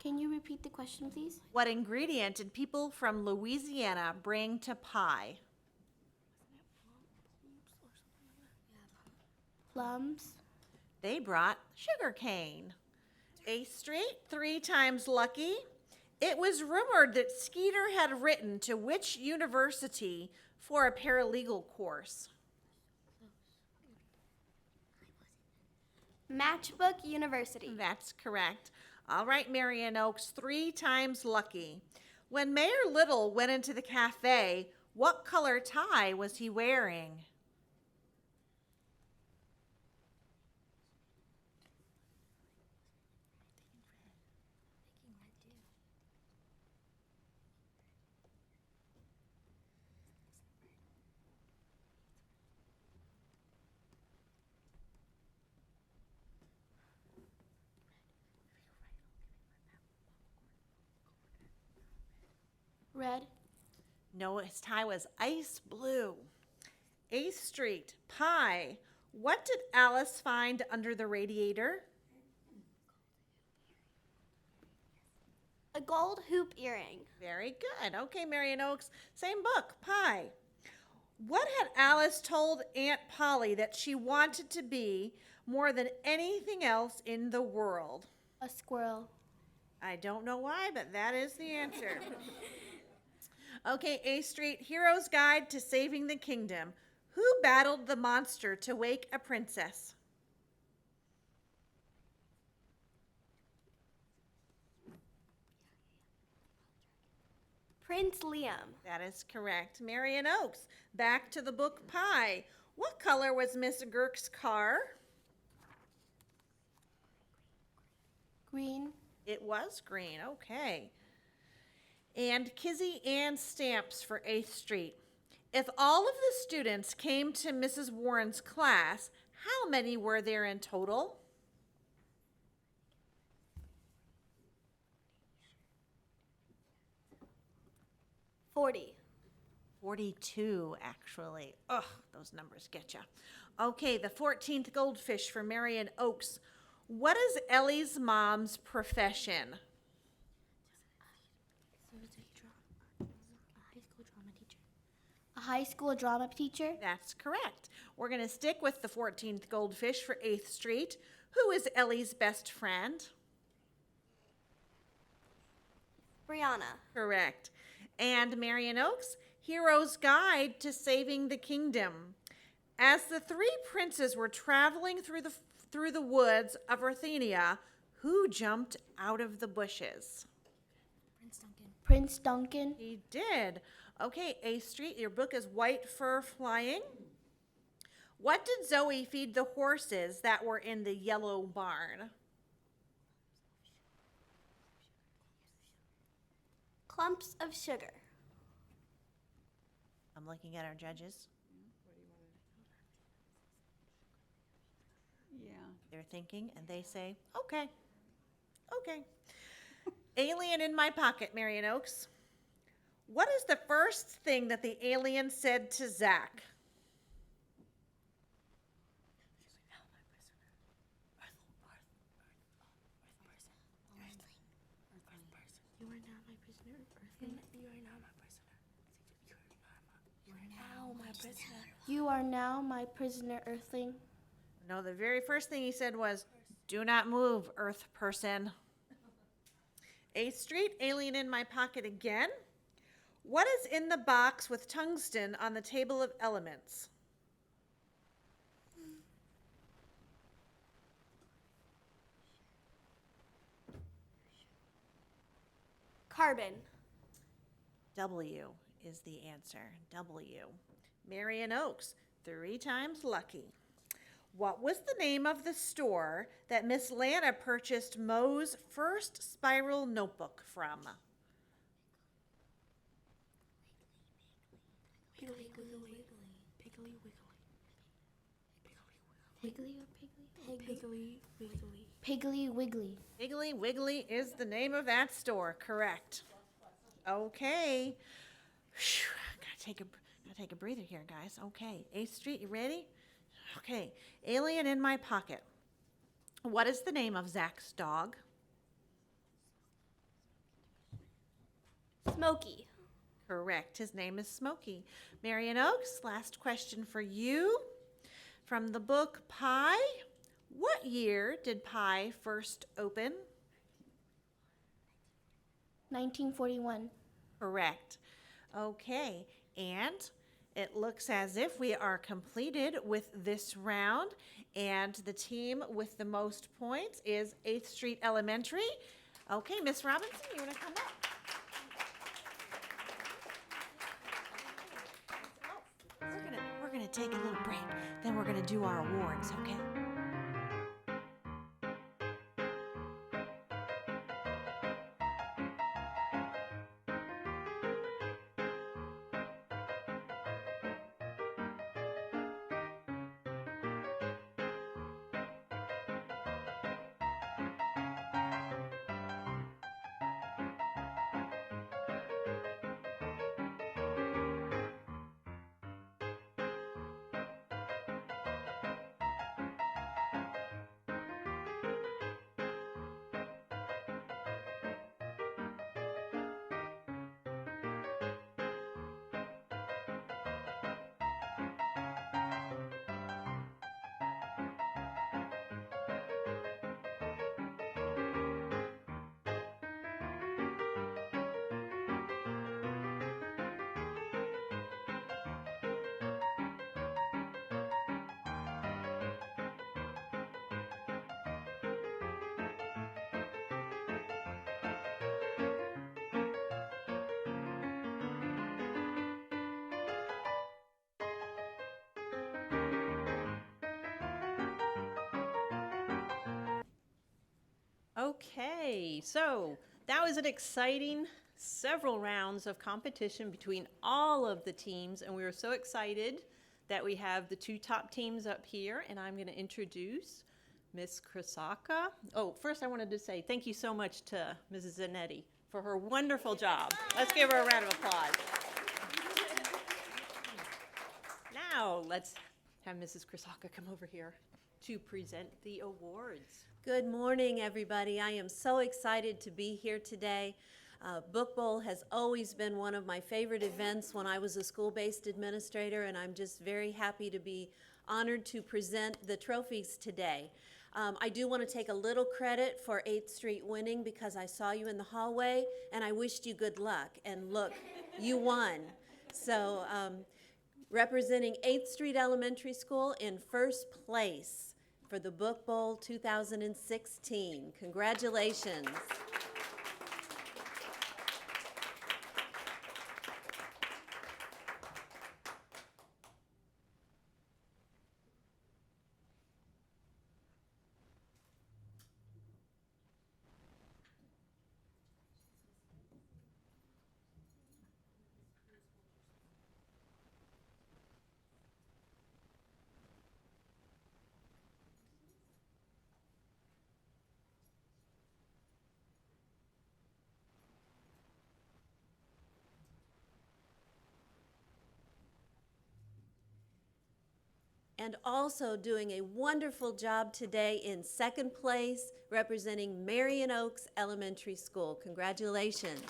Can you repeat the question, please? What ingredient did people from Louisiana bring to pie? Plums. They brought sugar cane. A Street, 3 times lucky. It was rumored that Skeeter had written to which university for a paralegal course? Matchbook University. That's correct. All right, Marion Oaks, 3 times lucky. When Mayor Little went into the cafe, what color tie was he wearing? Red. No, his tie was ice blue. 8th Street, pie. What did Alice find under the radiator? A gold hoop earring. Very good. Okay, Marion Oaks, same book, pie. What had Alice told Aunt Polly that she wanted to be more than anything else in the world? A squirrel. I don't know why, but that is the answer. Okay, A Street, Hero's Guide to Saving the Kingdom. Who battled the monster to wake a princess? Prince Liam. That is correct. Marion Oaks, back to the book Pie. What color was Miss Girk's car? Green. It was green, okay. And Kizzy Ann stamps for 8th Street. If all of the students came to Mrs. Warren's class, how many were there in total? $40. 42, actually. Ugh, those numbers get you. Okay, the 14th goldfish for Marion Oaks. What is Ellie's mom's profession? A high school drama teacher. That's correct. We're going to stick with the 14th goldfish for 8th Street. Who is Ellie's best friend? Brianna. Correct. And Marion Oaks, Hero's Guide to Saving the Kingdom. As the three princes were traveling through the woods of Ruthenia, who jumped out of the bushes? Prince Duncan. He did. Okay, A Street, your book is White Fur Flying. What did Zoe feed the horses that were in the yellow barn? Clumps of sugar. I'm looking at our judges. Yeah. They're thinking and they say, okay, okay. Alien in my pocket, Marion Oaks. What is the first thing that the alien said to Zach? You are now my prisoner, Earthling. No, the very first thing he said was, do not move, Earth person. 8th Street, alien in my pocket again. What is in the box with tungsten on the table of elements? Carbon. W is the answer. W. Marion Oaks, 3 times lucky. What was the name of the store that Miss Lana purchased Moe's first spiral notebook from? Piggly or Piggly? Piggly Wiggly. Piggly Wiggly is the name of that store. Correct. Okay. Whew, gotta take a breather here, guys. Okay. 8th Street, you ready? Okay. Alien in my pocket. What is the name of Zach's dog? Smoky. Correct. His name is Smokey. Marion Oaks, last question for you. From the book Pi, what year did Pi first open? 1941. Correct. Okay, and it looks as if we are completed with this round, and the team with the most points is 8th Street Elementary. Okay, Miss Robinson, you want to come up? We're gonna take a little break, then we're gonna do our awards, okay? Okay, so that was an exciting several rounds of competition between all of the teams, and we were so excited that we have the 2 top teams up here, and I'm going to introduce Miss Krasaka. Oh, first I wanted to say thank you so much to Mrs. Zanetti for her wonderful job. Let's give her a round of applause. Now, let's have Mrs. Krasaka come over here to present the awards. Good morning, everybody. I am so excited to be here today. Book Bowl has always been one of my favorite events when I was a school-based administrator, and I'm just very happy to be honored to present the trophies today. I do want to take a little credit for 8th Street winning because I saw you in the hallway and I wished you good luck. And look, you won. So representing 8th Street Elementary School in first place for the Book Bowl 2016. Congratulations. And also doing a wonderful job today in second place, representing Marion Oaks Elementary School. Congratulations.